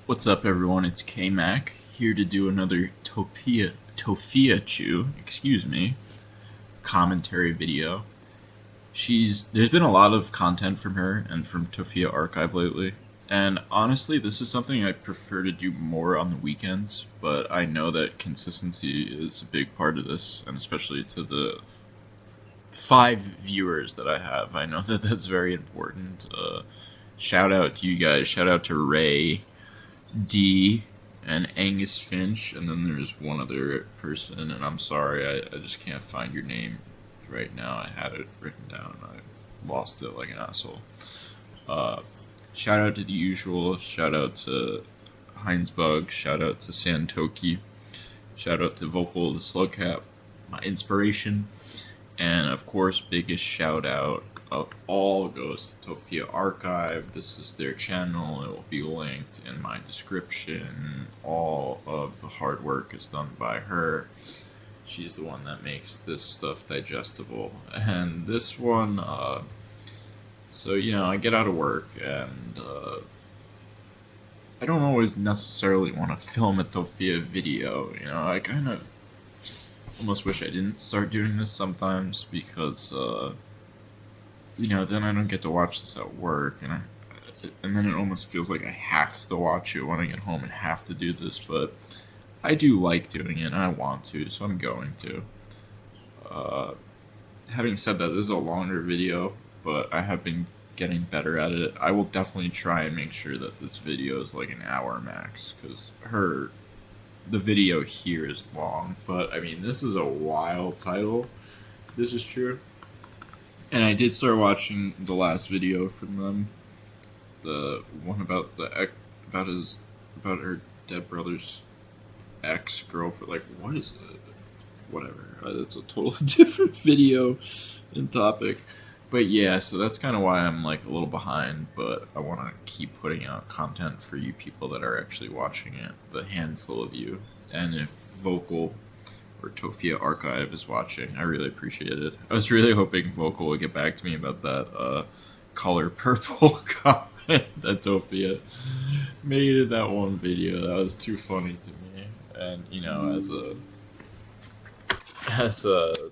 What's up, everyone? It's K-Mac here to do another Tophiachu, commentary video. There's been a lot of content from her and from Tophia Archive lately, and honestly, this is something I prefer to do more on the weekends, but I know that consistency is a big part of this, and especially to the 5 viewers that I have. I know that that's very important. Shout out to you guys. Shout out to Ray, D, and Angus Finch, and then there's one other person, and I'm sorry, I just can't find your name right now. I had it written down, I lost it like an asshole. Shout out to the usual, shout out to Heinzbug, shout out to Santoki, shout out to Vocal the Slugcap, my inspiration, and of course, biggest shout out of all goes to Tophia Archive. This is their channel. It will be linked in my description. All of the hard work is done by her. She's the one that makes this stuff digestible. And this one, so, I get out of work and I don't always necessarily want to film a Tophia video. I kind of almost wish I didn't start doing this sometimes because, then I don't get to watch this at work, and then it almost feels like I have to watch it when I get home and have to do this, but I do like doing it, and I want to, so I'm going to. Having said that, this is a longer video, but I have been getting better at it. I will definitely try and make sure that this video is like an hour max, because the video here is long, but this is a wild title. This is true. And I did start watching the last video from them, the one about about her dead brother's ex-girlfriend. Like, what is it? Whatever. That's a totally different video and topic. But yeah, so that's kind of why I'm like a little behind, but I want to keep putting out content for you people that are actually watching it, the handful of you. And if Vocal or Tophia Archive is watching, I really appreciate it. I was really hoping Vocal would get back to me about that color purple comment that Tophia made in that one video. That was too funny to me. And as a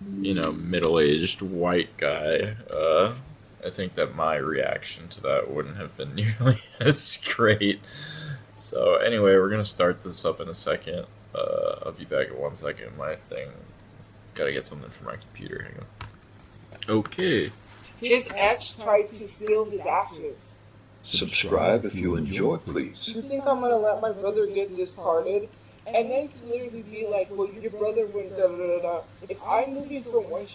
middle-aged white guy, I think that my reaction to that wouldn't have been nearly as great. So anyway, we're gonna start this up in a second. I'll be back in 1 second. Gotta get something for my computer. Hang on. Okay. His ex tried to steal his ashes. Subscribe if you enjoy, please. You think I'm gonna let my brother get discarded? And then to literally be like, well, your brother went da da da da. If I'm moving from one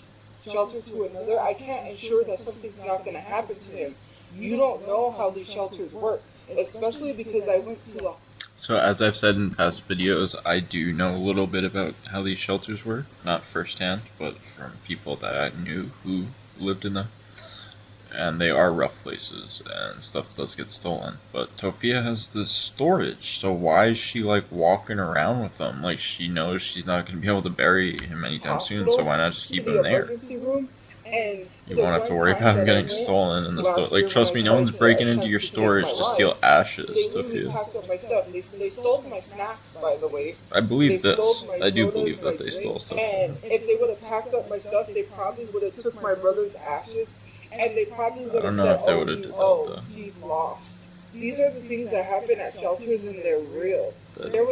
shelter to another, I can't ensure that something's not gonna happen to him. You don't know how these shelters work, especially because I went to the... So as I've said in past videos, I do know a little bit about how these shelters work. Not firsthand, but from people that I knew who lived in them. And they are rough places, and stuff does get stolen. But Tophia has this storage, so why is she like walking around with them? Like, she knows she's not going to be able to bury him anytime soon, so why not just keep him there? You won't have to worry about him getting stolen in the store. Like, trust me, no one's breaking into your storage to steal ashes, Tophia. They stole my snacks, by the way. I believe this. I do believe that they stole stuff. And if they would have packed up my stuff, they probably would have took my brother's ashes, and they probably would have said, he's lost. These are the things that happen at shelters, and they're real.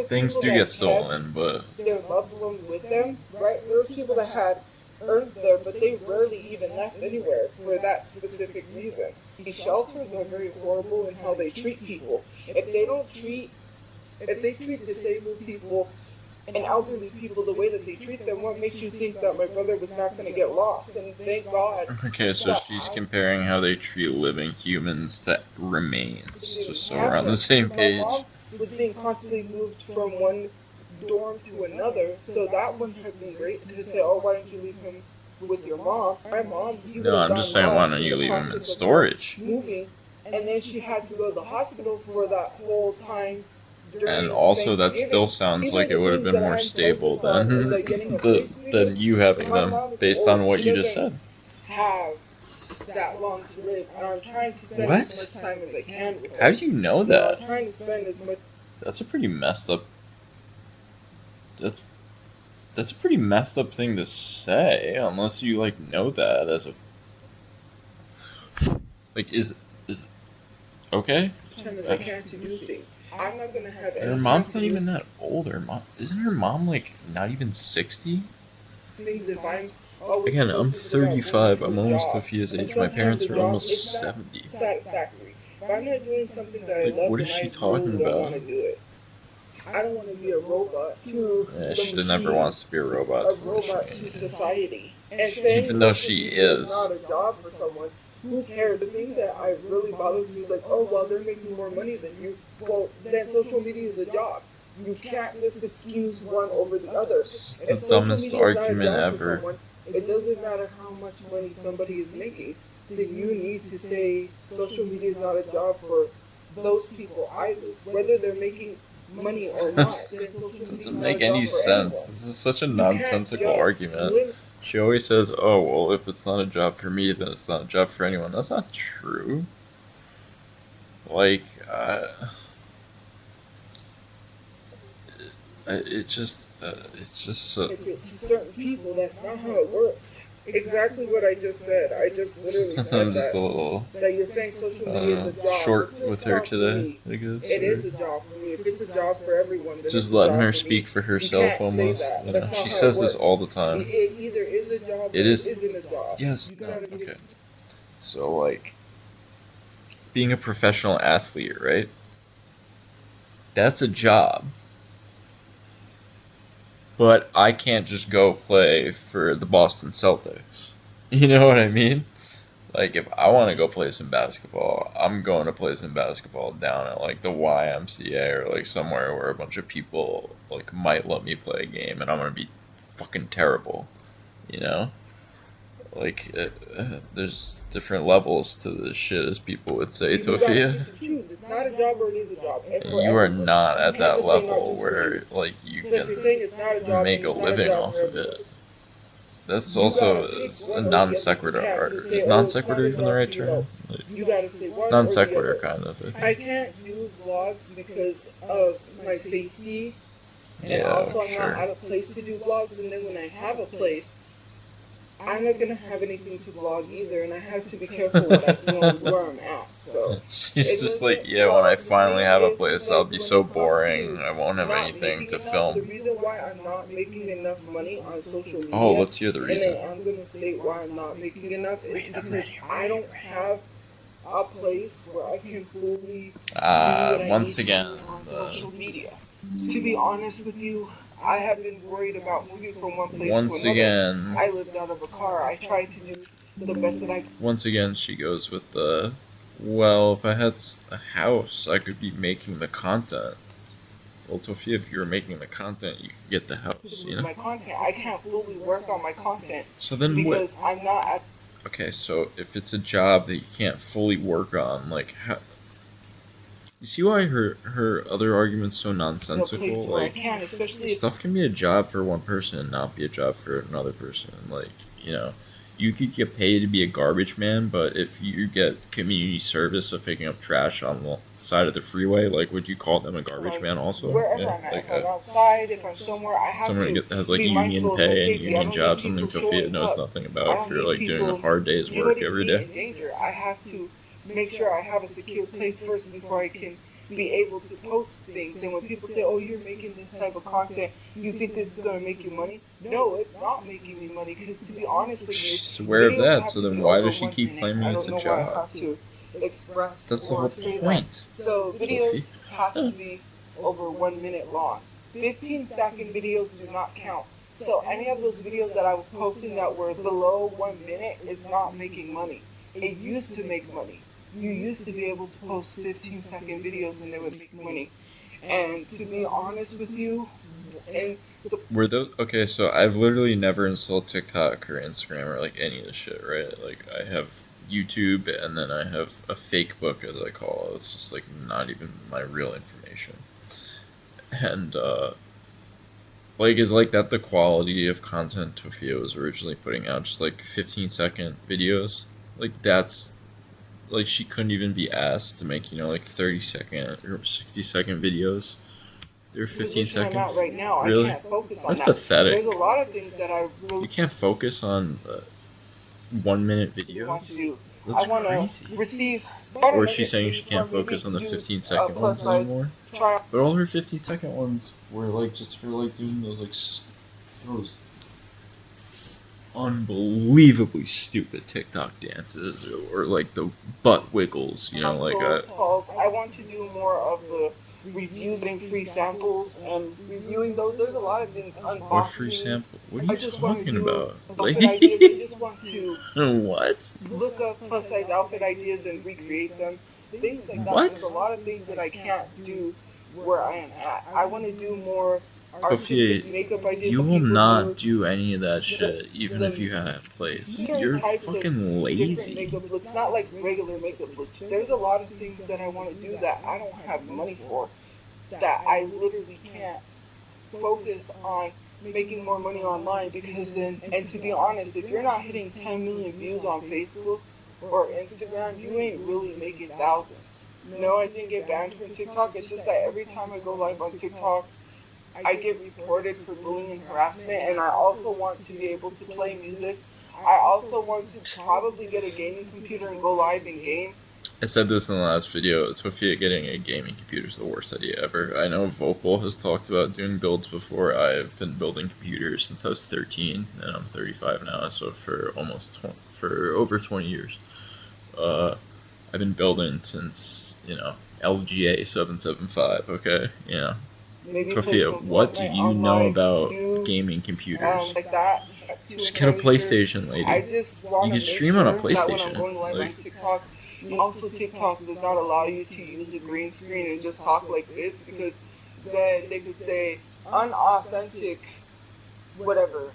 Things do get stolen, but their loved ones with them, right? There were people that had urns there, but they rarely even left anywhere for that specific reason. These shelters are very horrible in how they treat people. If they treat disabled people and elderly people the way that they treat them, what makes you think that my brother was not going to get lost? And thank God. Okay, so she's comparing how they treat living humans to remains, just so we're on the same page. My mom was being constantly moved from one dorm to another, so that one had been great to say, oh, why don't you leave him with your mom? My mom, no, I'm just saying, why don't you leave him in storage? Moving, and then she had to go to the hospital for that whole time. And also, that still sounds like it would have been more stable than you having them, based on what you just said. Have that long to live, and I'm trying to spend What? as much time as I can with her. How do you know I'm that? trying to spend as much. That's a pretty messed up. That's a pretty messed up thing to say, unless you like know that as a like is okay. Time as I can to do things. I'm not gonna have any Her time mom's to not do even that old. Her mom isn't her mom like not even 60? things if I'm always Again, I'm focused about going 35. to I'm a almost job. Tophia's And age. My sometimes parents the are job almost is not 70. satisfactory. If I'm not doing something that I Like, love, what then is she I talking really don't about? want to do it. I don't want to be a robot to Yeah, the she never machine, wants to be a robot. a robot to society. And saying Even though social she media is. not a job for someone. Who cares? The thing that I really bothers me is like, oh, well, they're making more money than you. Well, then social media is a job. You can't just excuse one over the other. It's the dumbest argument ever. Someone, it doesn't matter how much money somebody is making. Then you need to say social media is not a job for those people either. Whether they're making money or not. This doesn't make any sense. This is such a nonsensical argument. She always says, oh, well, if it's not a job for me, then it's not a job for anyone. That's not true. Like, it's just so... To certain people, that's not how it works. Exactly what I just said. I just literally said I'm just a little that you're saying social media is a job. short It's with not her for today, me. I guess. It is a job for me. If it's a job for everyone, then Just it's a letting job her for speak me. for You herself can't say almost. that. You That's know, not she how says it this works. all the time. It either is a job or It is. it isn't a job. Yes, You no, gotta be- okay. So, like, being a professional athlete, right? That's a job. But I can't just go play for the Boston Celtics. You know what I mean? Like, if I want to go play some basketball, I'm going to play some basketball down at, like, the YMCA or, like, somewhere where a bunch of people, like, might let me play a game, and I'm going to be fucking terrible, you know? Like, there's different levels to this shit, as people would say, You gotta Tophia. choose. It's not a job or it is a job. And for You are everyone. not at You can't that just say not level just for where, you. like, you So if you're can saying it's not a job, make then a it's not living job off for of it. everybody. That's You also gotta pick a one or the non other. sequitur. You can't just say, Is oh, non it's not sequitur a even the job right for you. term? You gotta say one Non or the sequitur, other. kind of. I think. I can't do vlogs because of my safety, and Yeah, also I'm sure. not at a place to do vlogs. And then when I have a place, I'm not gonna have anything to vlog either, and I have to be careful where I'm at. So She's just like, yeah, when I finally have a place, I'll be so boring. I won't have anything to The film. reason why I'm not making enough money on social media. Oh, let's hear the And reason. then I'm gonna state why I'm not making enough is because I don't have a place where I can fully do what I Once need to again, do on social media. To be honest with you, I have been worried about moving from one place once to another. again, I lived out of a car. I tried to do the best that I could. once again, she goes with the, well, if I had a house, I could be making the content. Well, Tophia, if you were making the content, you could get the house, you know? My content. I can't fully work on my content So then what? because I'm not at. Okay, so if it's a job that you can't fully work on, like, how... You see why her other argument's so nonsensical? Where I Like, can, especially if stuff can be a job for one person and not be a job for another person. Like, you know, you could get paid to be a garbage man, but if you get community service of picking up trash on the side of the freeway, like, would you call them a garbage man also? wherever Yeah, I'm at, like, if I'm outside, if I'm somewhere, I have someone to. that has, like, be union mindful of my pay and safety. I union don't jobs, need something people Tophia showing knows up. nothing I about don't if you're, need like, doing a people hard day's work every day. in danger. I have to make sure I have a secure place first before I can be able to post things. And when people say, "Oh, you're making this type of content, you think this is going to make you money?" No, it's not making me money. Because to be honest with you, She's aware of videos that, have so to then be why over does she 1 keep minute. claiming I it's don't a know why I job? have to express That's the or whole say that. point. So videos Tophia. have to be over 1 minute long. 15-second videos do not count. So any of those videos that I was posting that were below 1 minute is not making money. It used to make money. You used to be able to post 15-second videos and they would make money. And to be honest with you, and Were those okay? So I've literally never installed TikTok or Instagram or like any of this shit, right? Like I have YouTube and then I have a fake book, as I call it. It's just like not even my real information. And like is like that the quality of content Tophia was originally putting out, just like 15-second videos? Like, that's, like, she couldn't even be asked to make, 30-second or 60-second videos. They're 15 position I'm at seconds. right now, Really? I can't focus on That's that. pathetic. There's a lot of things that I really You can't focus on 1-minute want to videos? do. That's I want crazy. to receive. Or is she saying she can't focus on the 15-second ones anymore? Try. But all her 15-second ones were, like, just for, like, doing those, like, those unbelievably stupid TikTok dances, or like, the butt wiggles, like, I want to do more of the reviewing free samples and reviewing those. There's a lot of things. What free sample? What are you talking about? Like, I just want to what? look up plus size outfit ideas and recreate them. Things like that. What? There's a lot of things that I can't do where I am at. I want to do more Tophia, artistic makeup ideas. you will not do any of that shit, even if you had a place. You're fucking lazy. Makeup looks, not like regular makeup looks. There's a lot of things that I want to do that I don't have money for, that I literally can't focus on making more money online, because then, and to be honest, if you're not hitting 10 million views on Facebook or Instagram, you ain't really making thousands. No, I didn't get banned from TikTok. It's just that every time I go live on TikTok, I get reported for bullying and harassment, and I also want to be able to play music. I also want to probably get a gaming computer and go live in game. I said this in the last video, Tophia getting a gaming computer is the worst idea ever. I know Vocal has talked about doing builds before. I've been building computers since I was 13, and I'm 35 now, so for over 20 years. I've been building since, LGA 775, okay? Yeah. Tophia, what do you know about gaming computers? Like that, just get a PlayStation, lady. You can stream on a PlayStation. Also, TikTok does not allow you to use a green screen and just talk like this, because then they could say unauthentic, whatever.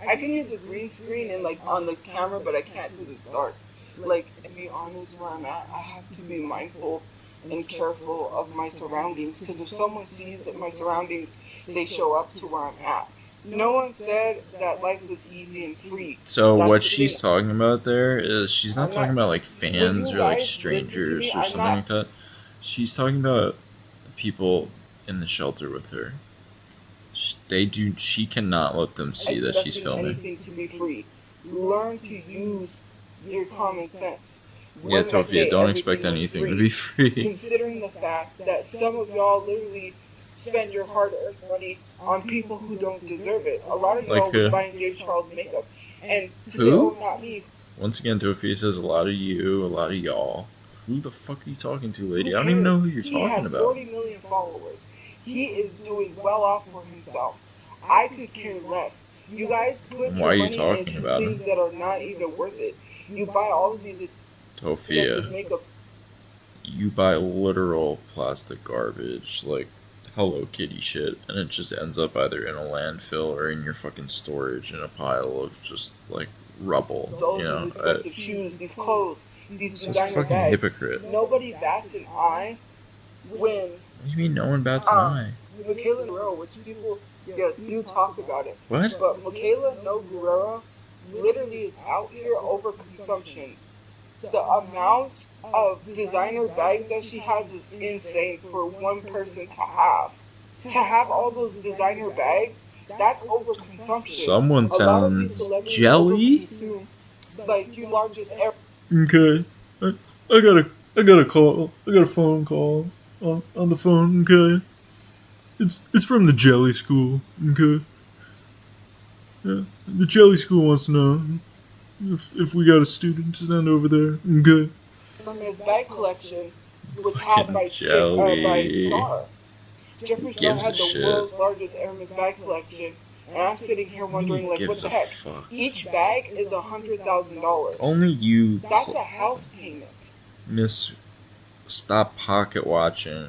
I can use a green screen and like on the camera, but I can't do the dark. Like, to be honest, where I'm at, I have to be mindful and careful of my surroundings, because if someone sees my surroundings, they show up to where I'm at. No one said that life was easy and free. So what she's talking about there is, she's not talking about like fans or like strangers or something like that. She's talking about the people in the shelter with her. She cannot let them see that she's filming. Anything to be free. Learn to use your common sense. Yeah, Tophia, don't expect anything to be free. Considering the fact that some of y'all literally spend your hard-earned money on people who don't deserve it. A lot of y'all was buying James Charles makeup. And who? Not me. Once again, Tophia says a lot of you, a lot of y'all. Who the fuck are you talking to, lady? I don't even know who you're talking about. 40 million followers. He is doing well off for himself. I could care less. You guys put Why are you money talking into about things him? that are not even worth it. You buy all of these Tophia, makeup. You buy literal plastic garbage, like Hello Kitty shit, and it just ends up either in a landfill or in your fucking storage in a pile of just like rubble. These expensive shoes, these clothes, these such a fucking bags. hypocrite. Nobody bats an eye when. What do you mean no one bats an eye? Michaela Guerrero, which people do talk about it. What? But Michaela Guerrero literally is out here over consumption. The amount of designer bags that she has is insane for one person to have. To have all those designer bags, that's overconsumption. Someone sounds jelly. Like you largest air. Okay, I got a call. I got a phone call on the phone. Okay, it's from the Jelly School. Okay, yeah, the Jelly School wants to know if we got a student to send over there. Okay. From his bag collection was had by Star. Jeffree Star had the world's largest Hermes bag collection, and I'm sitting here wondering, like, what the heck? Fuck? Each bag is $100,000. Only you. That's a house payment. Miss, stop pocket watching.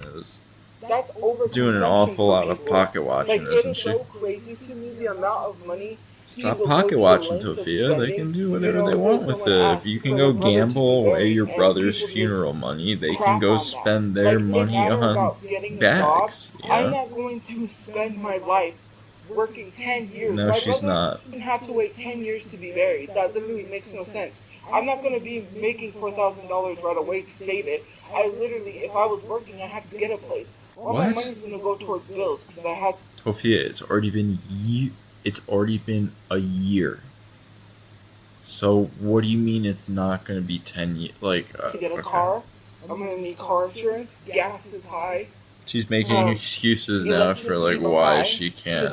That's over. Doing an awful lot of pocket watching, like, isn't she? It is so crazy to me the amount of money. Stop pocket watching, Tophia. They can do whatever they want with it. If you can go gamble away your brother's funeral money, they can go spend their money on bags. I'm not going to spend my life working 10 years. No, she's not. You have to wait 10 years to be buried. That literally makes no sense. I'm not going to be making $4,000 right away to save it. I literally, if I was working, I have to get a place. All my money's going to go towards bills because I have. Tophia, it's already been a year. So what do you mean it's not going to be 10 years? Like To get a car, I'm going to need car insurance. Gas is high. She's making excuses now for like why she can't,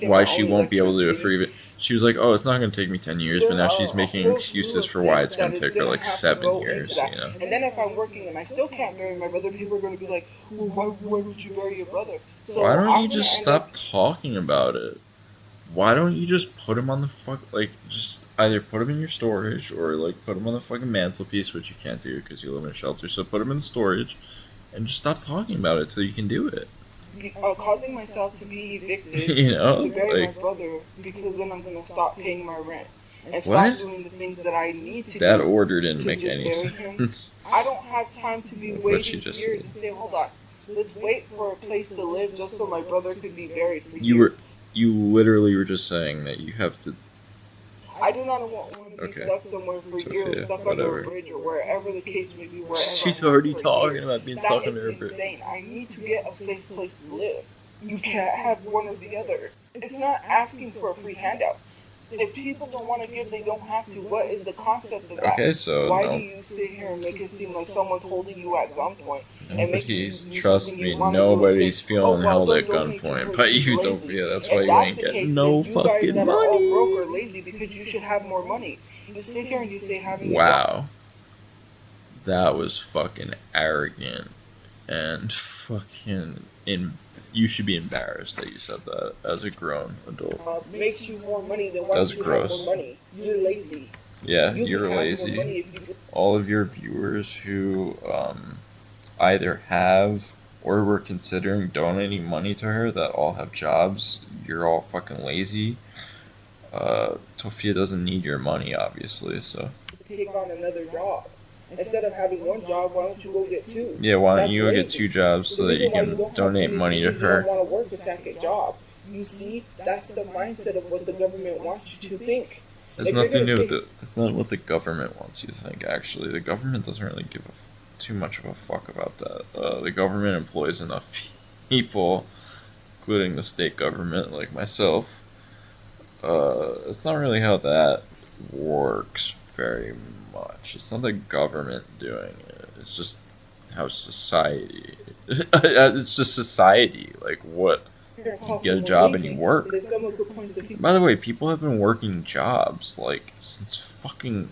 why she won't be able to do it for even. She was like, "Oh, it's not going to take me 10 years," but now she's making excuses for why it's going to take her like 7 years. You know. And then if I'm working and I still can't marry my brother, people are going to be like, "Well, why would you marry your brother?" So why don't you just stop talking about it? Why don't you just put him on the just either put him in your storage or like put him on the fucking mantelpiece, which you can't do because you live in a shelter. So put him in the storage. And just stop talking about it so you can do it. Causing myself to be evicted you know, to bury like, my brother because then I'm going to stop paying my rent. And what? Stop doing the things that I need to do. That order didn't make any sense. I don't have time to be waiting years and say, hold on, let's wait for a place to live just so my brother could be buried for years. You literally were just saying that you have to... I do not want to be stuck somewhere for years, stuck under a bridge or wherever the case may be. She's already talking about being stuck under a bridge. I need to get a safe place to live. You can't have one or the other. It's not asking for a free handout. If people don't want to give, they don't have to. What is the concept of that? Okay, so why do you sit here and make it seem like someone's holding you at gunpoint? Trust me, nobody's feeling held at gunpoint. But you, Tophia, that's why you ain't getting no fucking money. All broke or lazy because you should have more money. You sit here and you say having. Wow, that was fucking arrogant and fucking You should be embarrassed that you said that as a grown adult. Makes you more money than why you have more money. You're lazy. Yeah, you're lazy. All of your viewers who either have or were considering donating money to her that all have jobs, you're all fucking lazy. Tophia doesn't need your money, obviously, so. Take on another job. Instead of having one job, why don't you go get two? Yeah, why don't you go get two jobs so that you can donate money to her? You don't want to work a second job. You see, that's the mindset of what the government wants you to think. It's nothing new with it's not what the government wants you to think, actually. The government doesn't really give too much of a fuck about that. The government employs enough people, including the state government, like myself. It's not really how that works very much. It's not the government doing it. It's just how society. It's just society. Like what? You get a job and you work. By the way, people have been working jobs like since fucking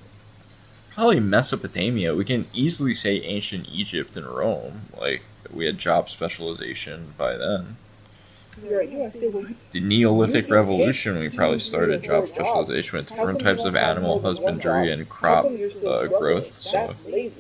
probably Mesopotamia. We can easily say ancient Egypt and Rome. Like we had job specialization by then. The Neolithic Revolution, we probably started job specialization with different types of animal husbandry and crop growth. So, you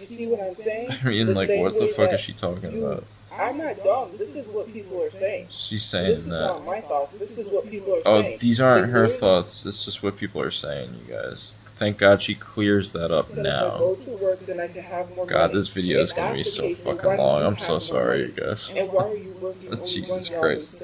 see what I'm saying? I mean, like, what the fuck is she talking about? I'm not dumb. This is what people are saying. She's saying this is that. Not my thoughts. This is what people are saying. Oh, these aren't her thoughts. It's just what people are saying, you guys. Thank God she clears that up now. God, this video is gonna be so fucking long. I'm so sorry, you guys. And why are you working Jesus Christ.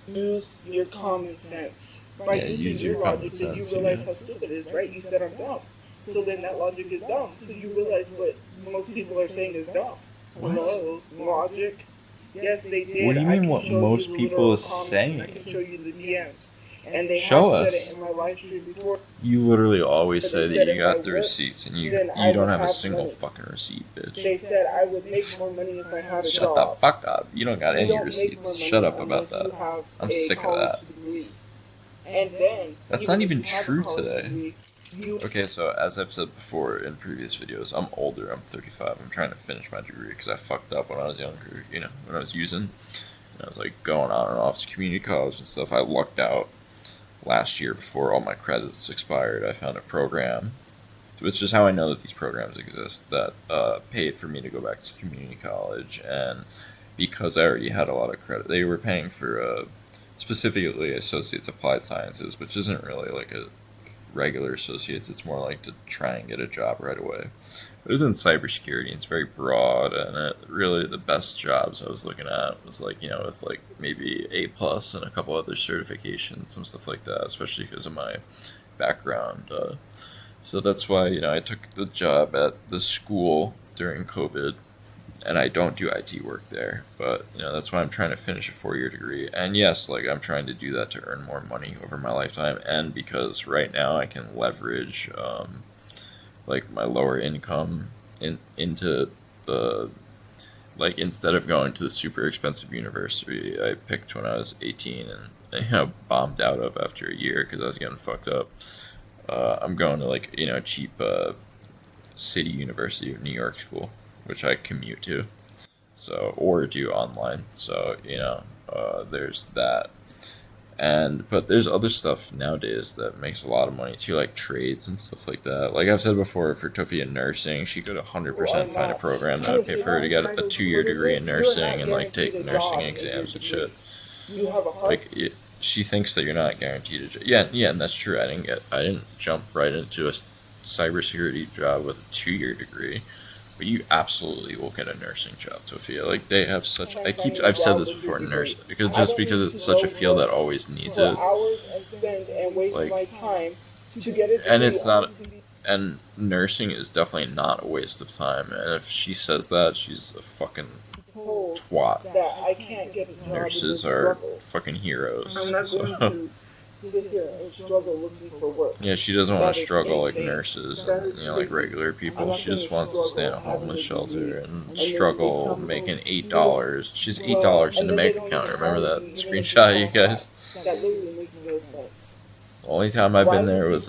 Use your common sense. Yeah, use your common sense. You realize how stupid it is, right? You said I'm dumb. So then that logic is dumb. So you realize what most people are saying is dumb. What? Hello, logic. Yes, they did. What do you mean what most people is saying? I can show you the DMs. And they show have us. said it in my live stream before. You literally always say that you got the receipts, and you don't have a single fucking receipt, bitch. They said I would make more money if I had a job. Shut the fuck up. You don't got any receipts. Shut up about that. I'm sick of that. And then that's not even true today. Okay, so as I've said before in previous videos, I'm older, I'm 35, I'm trying to finish my degree because I fucked up when I was younger, you know, when I was using, and I was like going on and off to community college and stuff. I lucked out last year before all my credits expired. I found a program, which is how I know that these programs exist, that paid for me to go back to community college, and because I already had a lot of credit, they were paying for specifically Associates Applied Sciences, which isn't really like a regular associates. It's more like to try and get a job right away. It was in cybersecurity. It's very broad, and really the best jobs I was looking at was like, you know, with like maybe A+ and a couple other certifications, some stuff like that, especially because of my background. So that's why, I took the job at the school during COVID, and I don't do IT work there. But, that's why I'm trying to finish a 4-year degree. And yes, like, I'm trying to do that to earn more money over my lifetime, and because right now I can leverage, like, my lower income into the, like, instead of going to the super expensive university I picked when I was 18 and, bombed out of after a year because I was getting fucked up. I'm going to, like, cheap City University of New York school, which I commute to, so, or do online. So, there's that. But there's other stuff nowadays that makes a lot of money too, like trades and stuff like that. Like I've said before, for Tophia nursing, she could 100% find a program that would pay for her to get a 2-year degree in nursing and, like, take nursing exams and shit. Like, she thinks that you're not guaranteed a job. Yeah, and that's true. I didn't jump right into a cybersecurity job with a 2-year degree, but you absolutely will get a nursing job, Tophia. Like, they have such. I've said this before, because it's such a field that always needs it. Like, and it's not. And nursing is definitely not a waste of time. And if she says that, she's a fucking twat. Nurses are fucking heroes. I'm not going to sit here and struggle looking for work. Yeah, she doesn't want to struggle like nurses and, like, regular people. She just wants to stay in a homeless shelter and struggle making $8. She's $8 in the bank account. Remember that screenshot, you guys? That literally makes no sense. The only time I've been there was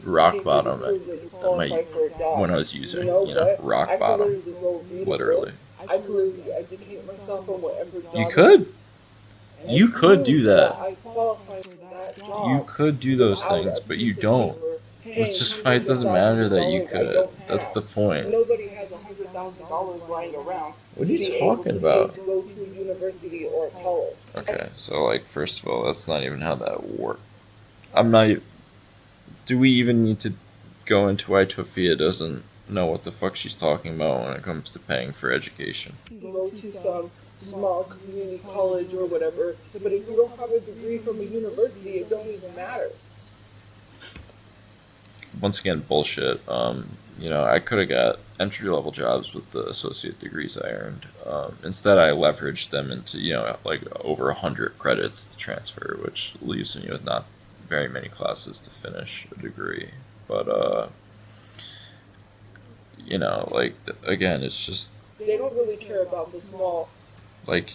rock bottom when I was using, rock bottom, literally. I could literally educate myself on whatever job. You could. You could do that. I qualify for that job. You could do those things, but you don't. Which is why it doesn't matter that you could. That's the point. Nobody has $100,000 lying around. What are you talking about? To go to a university or a college. Okay, so, like, first of all, that's not even how that works. Do we even need to go into why Tophia doesn't know what the fuck she's talking about when it comes to paying for education? Go to some small community college or whatever, but if you don't have a degree from a university, it don't even matter. Once again, bullshit. I could have got entry-level jobs with the associate degrees I earned. Instead, I leveraged them into, like, over 100 credits to transfer, which leaves me with not very many classes to finish a degree. But, like, again, it's just... They don't really care about the small... Like,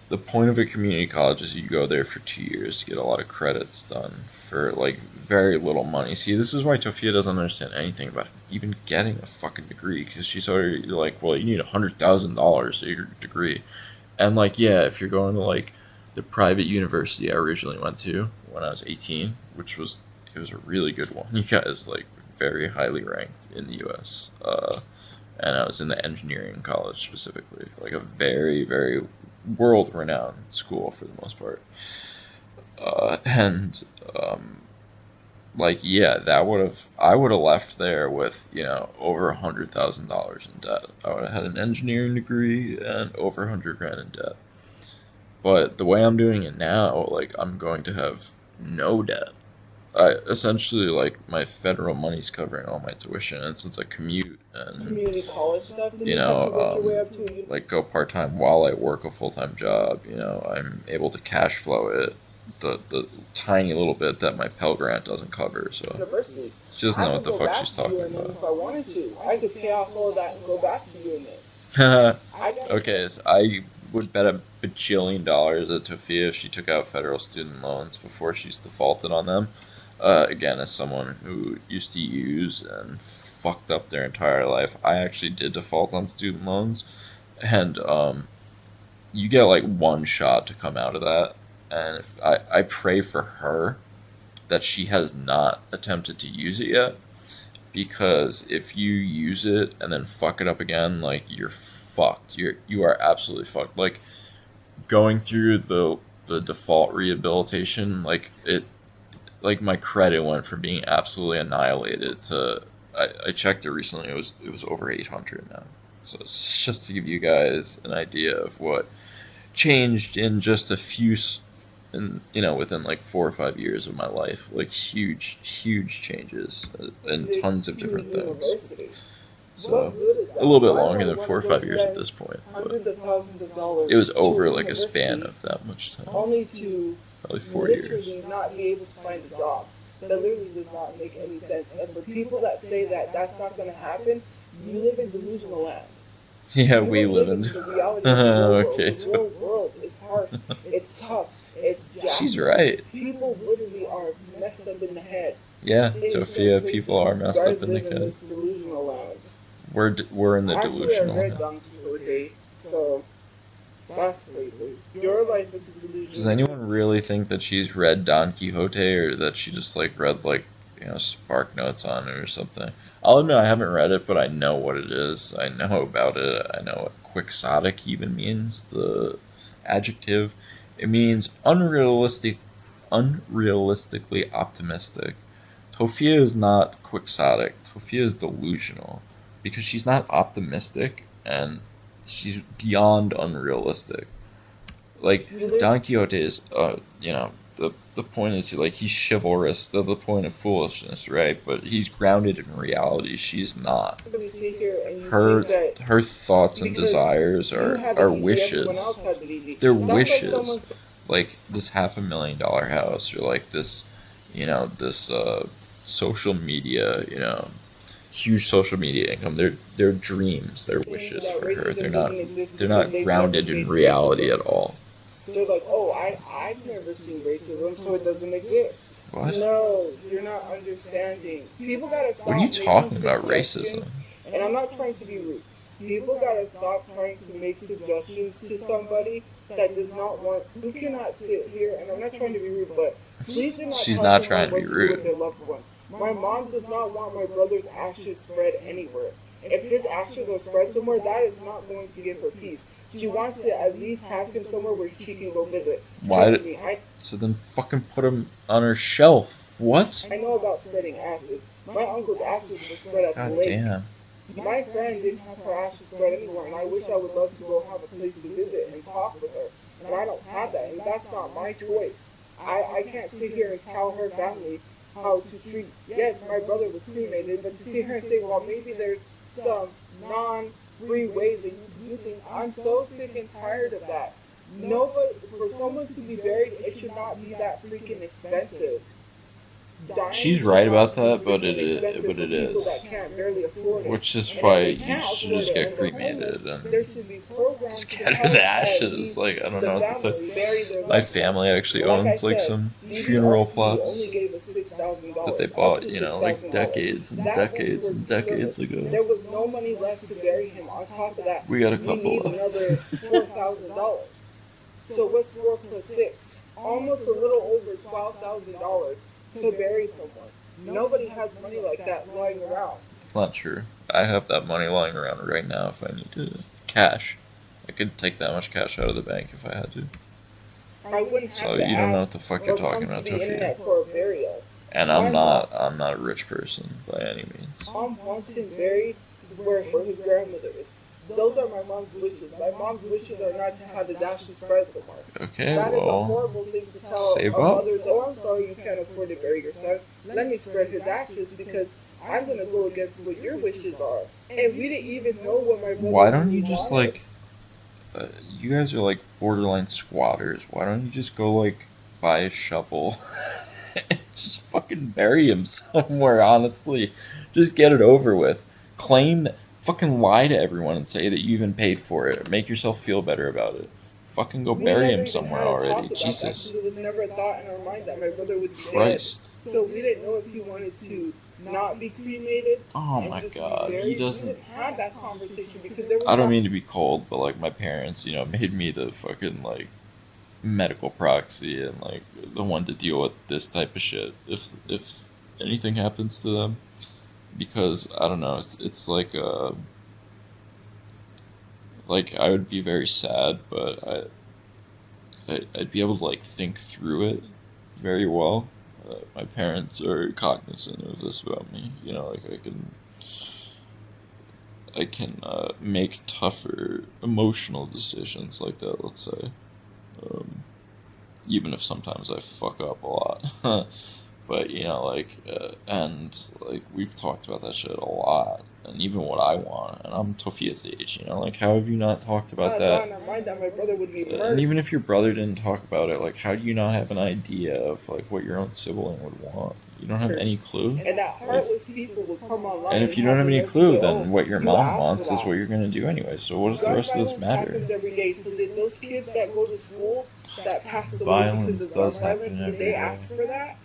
the point of a community college is you go there for 2 years to get a lot of credits done for, like, very little money. See, this is why Tophia doesn't understand anything about even getting a fucking degree, because she's already like, well, you need $100,000 to get your degree. And, like, yeah, if you're going to, like, the private university I originally went to when I was 18, it was a really good one. You guys, like, very highly ranked in the U.S., and I was in the engineering college specifically, like a very, very world-renowned school for the most part. Like, yeah, I would have left there with, over $100,000 in debt. I would have had an engineering degree and over $100,000 in debt. But the way I'm doing it now, like, I'm going to have no debt. Essentially, like, my federal money's covering all my tuition, and since I commute and, community college stuff, like, go part-time while I work a full-time job, I'm able to cash flow it, the tiny little bit that my Pell Grant doesn't cover, so university. She doesn't know what the fuck she's talking about. If I wanted to, I could pay off all of that and go back to UNN. Okay, so I would bet $1 bajillion that Tophia, if she took out federal student loans before she's defaulted on them, again, as someone who used to use and fucked up their entire life, I actually did default on student loans, and you get like one shot to come out of that, and if I pray for her that she has not attempted to use it yet, because if you use it and then fuck it up again, like, you're fucked. You are absolutely fucked. Like, going through the default rehabilitation, like, my credit went from being absolutely annihilated to, I checked it recently, it was over 800 now. So it's just to give you guys an idea of what changed in just a few and within like 4 or 5 years of my life, like huge changes and tons of different things. So a little bit longer than 4 or 5 years at this point, but hundreds of thousands of dollars it was over to like a span university, of that much time, only to probably 4 years. literally not be able to find a job. That literally does not make any sense. And for people that say that that's not going to happen, you live in delusional land. Yeah, You we don't live in. the reality of the real world. Okay, The real world is harsh. It's tough. It's jacked. she's right. People literally are messed up in the head. Yeah, Tophia, people are messed up in the head. head. This delusional land. We're in the Actually, delusional I read head. Don Quixote, so that's crazy. Your life is a delusion. Does anyone really think that she's read Don Quixote, or that she just like read like Spark Notes on it or something? I'll admit I haven't read it, but I know what it is. I know about it. I know what quixotic even means. The adjective. It means unrealistically optimistic. Tophia is not quixotic. Tophia is delusional because she's not optimistic and she's beyond unrealistic. Like Don Quixote is, the point is like he's chivalrous to the point of foolishness, right? But he's grounded in reality. She's not. Her thoughts and desires are wishes. They're wishes. Like this $500,000 house, or like this, this social media, huge social media income. They're dreams. They're wishes for her. They're not grounded in reality at all. They're like, oh, I've never seen racism, so it doesn't exist. What? No, you're not understanding. People gotta stop. What are you talking about, racism? And I'm not trying to be rude. People gotta stop trying to make suggestions to somebody that does not want, who cannot sit here, and I'm not trying to be rude, but please do not She's not trying to be rude. With their loved one. My mom does not want my brother's ashes spread anywhere. If his ashes are spread somewhere, that is not going to give her peace. She wants to at least have him somewhere where she can go visit. Why? So then fucking put him on her shelf. What? I know about spreading ashes. My uncle's ashes were spread at the lake. Damn. My friend didn't have her ashes spread anywhere, and I wish I would love to go have a place to visit and talk with her. And I don't have that, and that's not my choice. I can't sit here and tell her family how to treat. Yes, my brother was cremated, but to sit here and say, well, maybe there's some non-free ways that you think. I'm so sick and tired of that. Nobody, for someone to be buried, it should not be that freaking expensive. She's right about that, but it is. Which is why you should just get cremated and scatter the ashes. Like, I don't know what to say. My family actually owns like some funeral plots that they bought, like decades and decades and decades ago. There was no money left to bury him. On top of that, we got a couple left. $4,000. So what's 4 plus 6? Almost a little over $12,000 to bury someone. Nobody has money like that lying around. It's not true. I have that money lying around right now if I need to. Cash. I could take that much cash out of the bank if I had to. I wouldn't have so you don't know what the fuck you're talking about, Tophia. And I'm not a rich person by any means. Mom wants him buried where his grandmother is. Those are my mom's wishes. My mom's wishes are not to have his ashes spread somewhere. Okay, that is a horrible thing to tell save our up. mothers. Oh, I'm sorry you can't afford to bury your son. Let me spread his ashes because I'm going to go against what your wishes are. And we didn't even know what my brother. Why don't you just like... you guys are like borderline squatters. Why don't you just go like buy a shovel and just fucking bury him somewhere, honestly? Just get it over with. Fucking lie to everyone and say that you even paid for it. Make yourself feel better about it. Fucking go bury him somewhere already. Jesus. It was never a thought in our mind that my brother would be Christ. dead. So we didn't know if he wanted to not be cremated. Oh my god, he doesn't. We didn't have that conversation because there was I don't mean to be cold, but like my parents, made me the fucking like medical proxy and like the one to deal with this type of shit if anything happens to them. Because I don't know, it's like I would be very sad, but I'd be able to like think through it very well. My parents are cognizant of this about me. Like I can make tougher emotional decisions like that. Let's say, even if sometimes I fuck up a lot. But, you know, like, and, like, we've talked about that shit a lot, and even what I want, and I'm Tophia's age, you know, like, how have you not talked about that? My brother would be murdered. And even if your brother didn't talk about it, like, how do you not have an idea of, like, what your own sibling would want? You don't have any clue? And that heartless people would come online. And if you don't have any clue, then what your mom wants is what you're going to do anyway, so what does the rest of this matter? Happens every day. So did those kids that go to school that passed away Violence because of does violence, happen did every they day. ask for that?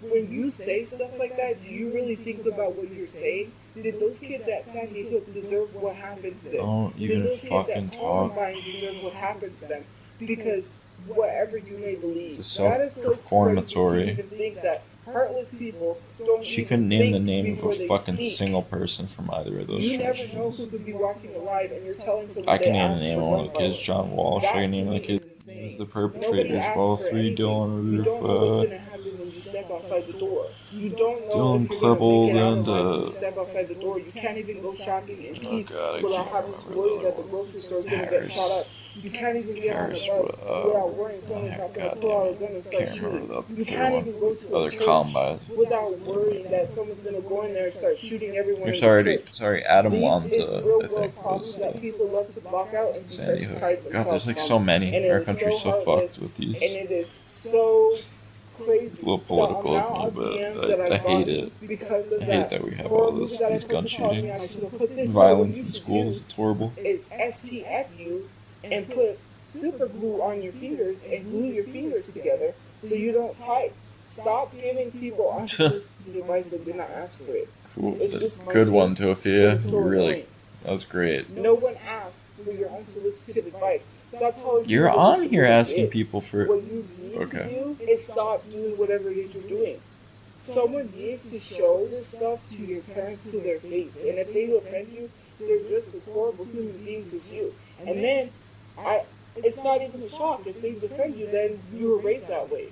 When you say stuff like that, do you really think about what you're saying? Did those kids at Sandy Hook deserve what happened to them? Don't even Did those fucking kids at talk. Columbine deserve what happened to them? Because whatever you may believe, It's that is so self-performatory. crazy to even think that heartless people don't She even couldn't name the think name of before a they fucking speak. single person from either of those You never know traditions. who could be watching it live, and you're telling someone I can they name the asked name for of one of gun the kids, violence. John Walsh. I That can name to the me kid's is name as insane. the Nobody perpetrators of asks all for three. anything. Dylan You don't know what's Roof, gonna happen when you step outside the door. You don't know Dylan if you're gonna Klebold, make it out and alive when you step outside the door. You can't even go shopping in oh peace god, I without can't having to remember worry the that other the one. grocery store is gonna get shot up. You can't even get on the Paris, bus without worrying someone's yeah, not gonna god pull out a damn gun it. and start Can't remember shooting. the You third can't one. even go to a Other church Columbine. without worrying that someone's gonna go in there and start shooting everyone. You're in the sorry, church. sorry, Adam These Lanza, is real I think, world problems was that people love to block out and Sandy Hook. desensitize God, themselves there's like from. so many. And it Our is country's so heartless, fucked with these. and it is so crazy. A little political of me, but I hate it. Because of I hate that we have horror all movie this, that I these gun put to Tophia, shootings, and I should have put this violence what in you should schools. It's horrible. do is STFU and put super glue on your fingers and glue your fingers together so you don't type. Stop giving people unsolicited advice that did not ask for it. Cool. It's just my Good take. one, Tophia. It's so Really, annoying. that was great. No one asked for your unsolicited advice. Stop telling You're people on what here you asking did. people for. What you need to Okay. do is stop doing whatever it is you're doing. Someone needs to show this stuff to your parents to their face. And if they offend you, they're just as horrible human beings as you. And then, it's not even a shock. If they defend you, then you were raised that way.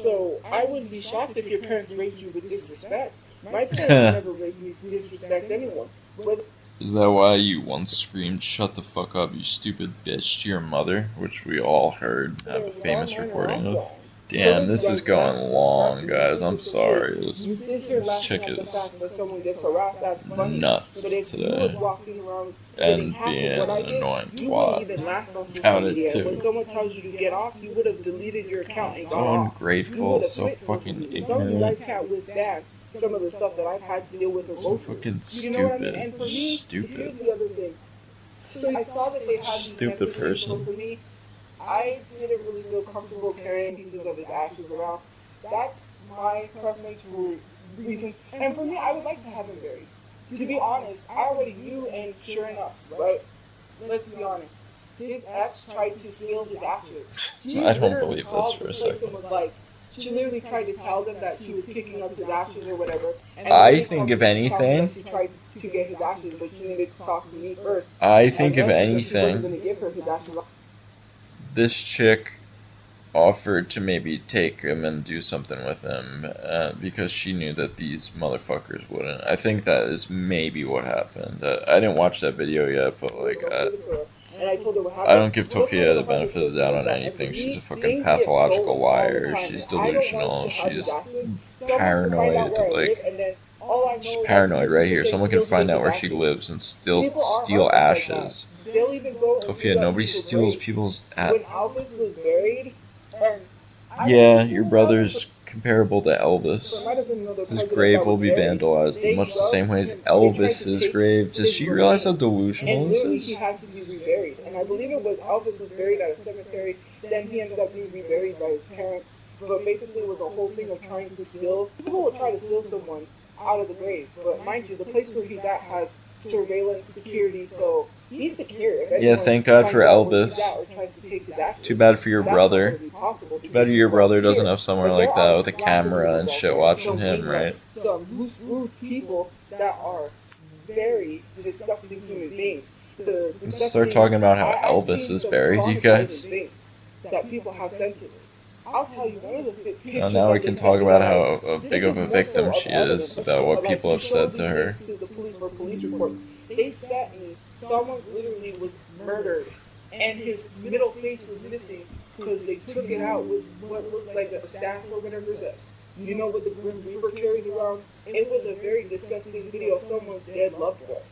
So I wouldn't be shocked if your parents raised you with disrespect. My parents never raised me to disrespect anyone. But Is that why you once screamed, "Shut the fuck up, you stupid bitch," to your mother? Which we all heard, have a famous recording of. Damn, this is going long, guys. I'm sorry. You sit here This laughing chick at the is fact that someone gets harassed, that's funny. nuts But if today. you were walking around And getting half being of what I an did, annoying you wouldn't twat even last on social about it, media. too. When someone tells you to get off, you would have deleted your account and So gone off. You ungrateful, would have so quit social fucking media. Some of you ignorant, guys can't withstand some of the stuff that I've had to deal with or so go through. fucking You know what I mean? stupid. And for me, Stupid. here's the other thing. So I saw that they had these Stupid messages, person. so for me, I didn't really feel comfortable carrying pieces of his ashes around. That's my preference for reasons. And for me, I would like to have him buried. To be honest, I already knew, and sure enough, right? Let's be honest. His ex tried to steal his ashes. She I don't literally believe this called for a the place and second. was like, she literally tried to tell them that she was picking up his ashes or whatever. And I they think called if me to tell them anything- that she tried to get his ashes, but she needed to talk to me first. I think if And then she said she wasn't anything, gonna give her his ashes. this chick offered to maybe take him and do something with him because she knew that these motherfuckers wouldn't. I think that is maybe what happened. I didn't watch that video yet, but like, And I told her what I happened. don't give Tophia the benefit of the doubt on anything. She's a fucking pathological liar. She's delusional. She's paranoid. Like, she's paranoid right here. Someone can find out where she lives and steal ashes. Tophia, nobody steals people's When Elvis was buried, and Yeah, your brother's comparable to Elvis. His grave will be vandalized in much the same way as Elvis's grave. Does she realize how delusional and this literally he is? had to be reburied. And I believe it was Elvis was buried at a cemetery. Then he ended up being reburied by his parents. But basically, it was a whole thing of trying to steal. People will try to steal someone out of the grave, but mind you, the place where he's at has surveillance, security, so he's secure. If Yeah, thank God for Elvis. Elvis. Too bad for your brother. Too bad your brother doesn't have somewhere like that with a camera and shit watching him, right? Some loose, rude people that are very disgusting human beings. Let's start talking about how Elvis is buried, you guys. That people have sent to me. I'll tell you one of the pictures. Now we can talk about how big of a victim she is, about what people have said to her. To the police for police report. They sent me. Someone literally was murdered and his middle face was missing because they took it out with what looked like a staff or whatever that, you know, what the Grim Reaper carries around. It was a very disgusting video of someone's dead loved one.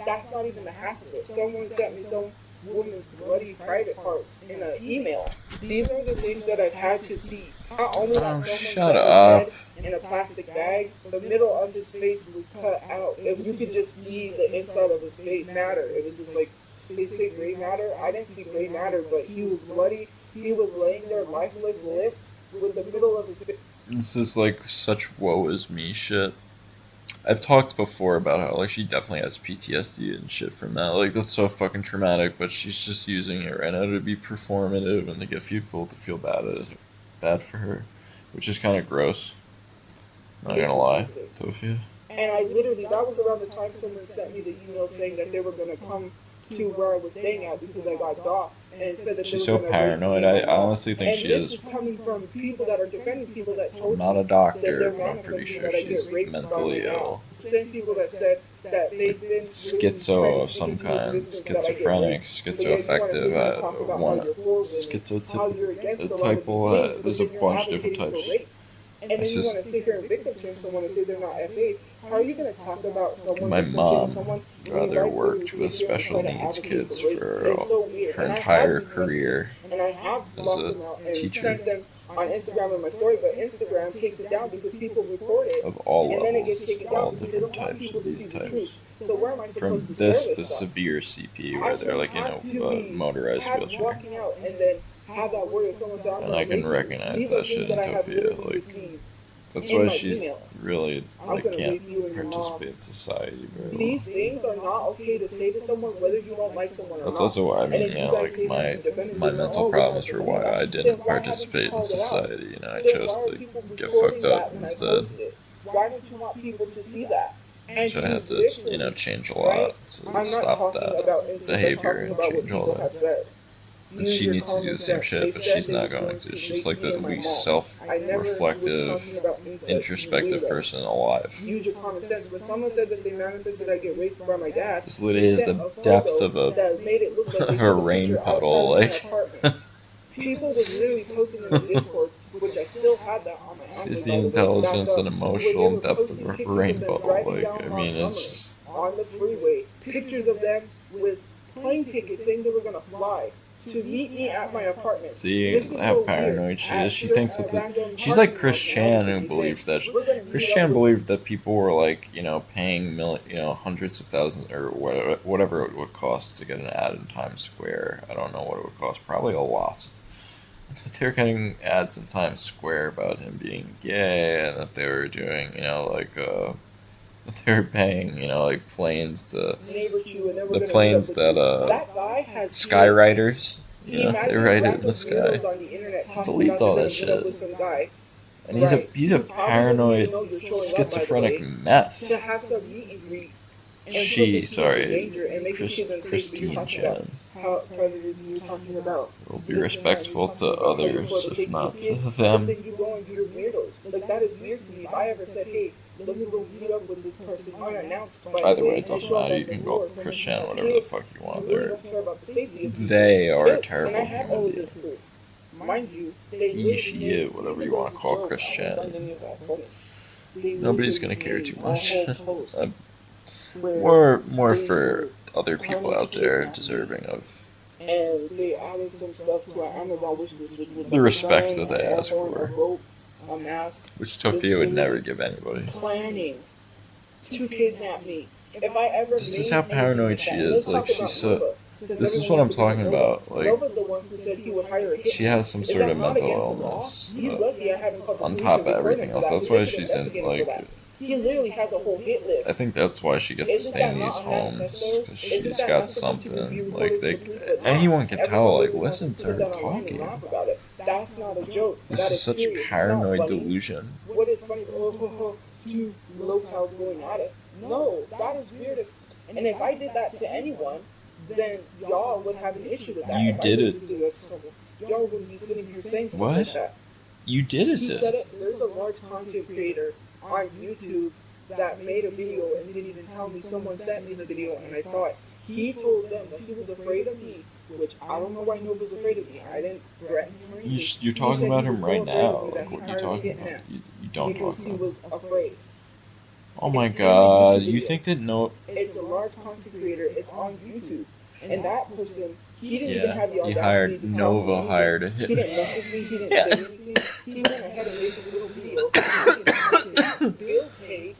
That's not even the half of it. Someone sent me some woman's bloody private parts in an email. These are the things that I've had to see. Not only that someone shut was up. dead in a plastic bag, the middle of his face was cut out. You could just see the inside of his face matter. It was just like, they say gray matter. I didn't see gray matter, but he was bloody. He was laying there lifeless, limp, with the middle of his face. This is like such woe is me shit. I've talked before about how like she definitely has PTSD and shit from that. Like that's so fucking traumatic, but she's just using it right now to be performative and to get people to feel bad for her, which is kind of gross. Not gonna lie, Tophia. And I literally, that was around the time someone sent me the email saying that they were gonna come to where I was staying at because I got doxxed, and said that She's they were so gonna paranoid. I honestly think and she this is. coming from people that are defending people that told I'm not a that doctor, they're but I'm pretty manifesting sure that I get she's raped mentally by my ill. mom. The same people that said that they've been Schizo of some kind, schizophrenic, schizoaffective, schizotypal, type. There's a bunch of different types. And then you want to sit here and victim shame someone and say they're not SA. How are you going to talk about someone? My mom rather worked with special needs kids for her entire career as a teacher. On Instagram and my story, but Instagram takes it down because people report it. Of all and then it levels, gets taken down all because different they don't want types people of to these see the types. truth. So where am I supposed From to share this to stuff? severe CP, where they're like in a motorized wheelchair. Walking out and then have that word of someone say, And I can recognize that shit in Tophia. Like, that's why she's really like can't participate in society very well. These things are not okay to say to someone whether you don't like someone or not. That's also why I mean, yeah, like my mental problems were why I didn't participate in society. You know, I chose to get fucked up instead. Why don't you want people to see that? So I had to, you know, change a lot to stop that behavior and change all that. And she needs to do the same shit, but she's not going to. She's like the least self-reflective, introspective person alive. Use your common sense. When someone said that they manifested I get raped by my dad, this literally is the depth of a rain puddle. Like people was literally posting in the Discord, which I still had that on my. She's the intelligence and emotional depth of a rain puddle. Like I mean, it's just on the freeway. Pictures of them with plane tickets saying they were gonna fly to meet me at my apartment. See how paranoid she is. She thinks that she's like Chris Chan, who believed that Chris Chan believed that people were like, you know, paying hundreds of thousands or whatever it would cost to get an ad in Times Square. I don't know what it would cost, probably a lot. They're getting ads in Times Square about him being gay, and that they were doing, you know, like that they were paying, you know, like planes to the planes that Skyriders, you know, they ride it in the sky. I believed all that shit. And he's a paranoid, schizophrenic mess. Christine Chan. Will be respectful to others, if not to them. Like, that is weird to me. If I ever said, hey, let me go meet up with this person unannounced. Either way, it doesn't matter. You can go Chris Chan, whatever the fuck you want. They are a terrible human being. Mind you, He, she, it, whatever you want to call Chris Chan. Nobody's gonna care too much. More for other people out there deserving of and they added some stuff to our Amazon wishlist, which was the respect that they ask for, which Tophia would never give anybody. Planning to kidnap me. If I ever this is how paranoid she is. Like she's so. This is what I'm talking about. Like she has some sort of mental illness on top of everything else. That's why she's in like. He literally has a whole hit list. I think that's why she gets to stay in these homes, because she's got something. Like anyone can tell. Like listen to her talking. That's not a joke. This is such paranoid delusion. What is funny? Two locals going at it. No, that is weird. And if I did that to anyone, then y'all would have an issue with that. You did it. Y'all would be sitting here saying stuff like that. You did it. He said it. There's a large content creator on YouTube that made a video and didn't even tell me. Someone sent me the video and I saw it. He told them that he was afraid of me which I don't know why Nova's afraid of me. I didn't threaten him or anything. You're talking about him right now. Like, what are you talking about? You don't talk because he about. was afraid. Oh my god! You think that no? It's a large content creator. It's on YouTube, and that person, he didn't even have the he audacity hired to tell me Nova anything. hired a He didn't hit. message me. He didn't say anything. He went ahead and made this little video. Bill paid,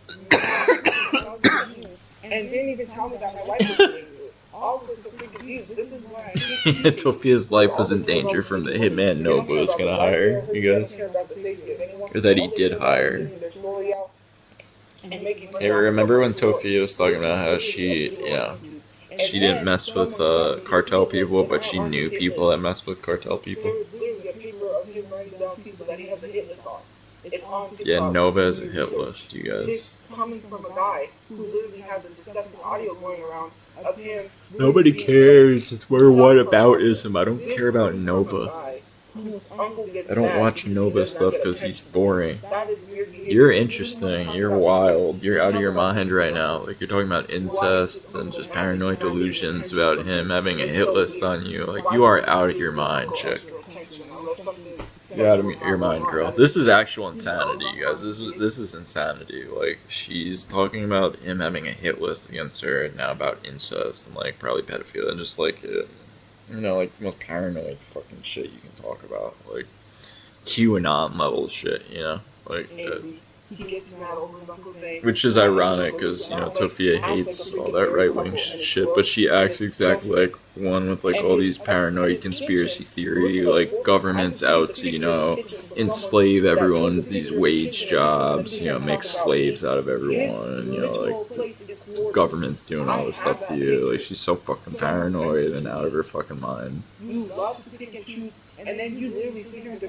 and didn't even tell me that my wife was doing it. All for some freaking views. This is why I hate Tophia's life was in danger from the hitman Nova was gonna hire, you guys. Or that he did hire. Hey, remember when Tophia was talking about how she, she didn't mess with cartel people, but she knew people that messed with cartel people? Yeah, Nova has a hit list, you guys. This coming from a guy who literally has a disgusting audio going around of him. Nobody cares. It's where whataboutism. I don't care about Nova. I don't watch Nova stuff because he's boring. You're interesting. You're wild. You're out of your mind right now. Like, you're talking about incest and just paranoid delusions about him having a hit list on you. Like, you are out of your mind, chick. You're out of your mind, girl. This is actual insanity, you guys. This is insanity. Like, she's talking about him having a hit list against her, and now about incest and, like, probably pedophilia, and just, like, like, the most paranoid fucking shit you can talk about. Like, QAnon level shit, Like, which is ironic, because, Tophia hates all that right-wing shit, but she acts exactly like one with, like, all these paranoid conspiracy theory, like, government's out to, enslave everyone with these wage jobs, make slaves out of everyone, like, government's doing all this stuff to you. Like, she's so fucking paranoid and out of her fucking mind.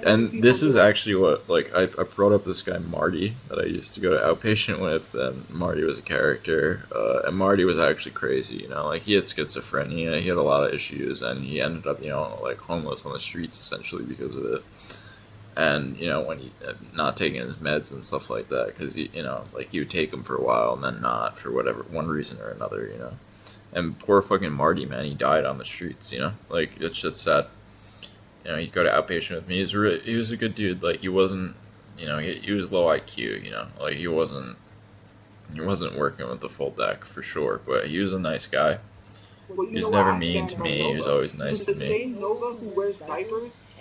And this is actually what, like, I brought up this guy Marty that I used to go to outpatient with, and Marty was a character, and Marty was actually crazy, like, he had schizophrenia, he had a lot of issues, and he ended up, like, homeless on the streets, essentially, because of it. And, when he, not taking his meds and stuff like that, because, like, he would take them for a while, and then not, for whatever, one reason or another, And poor fucking Marty, man, he died on the streets, Like, it's just sad. He'd go to outpatient with me. He was a good dude. Like, he wasn't, he was low IQ, Like, he wasn't working with the full deck, for sure. But he was a nice guy. He was never mean to me. He was always nice to me.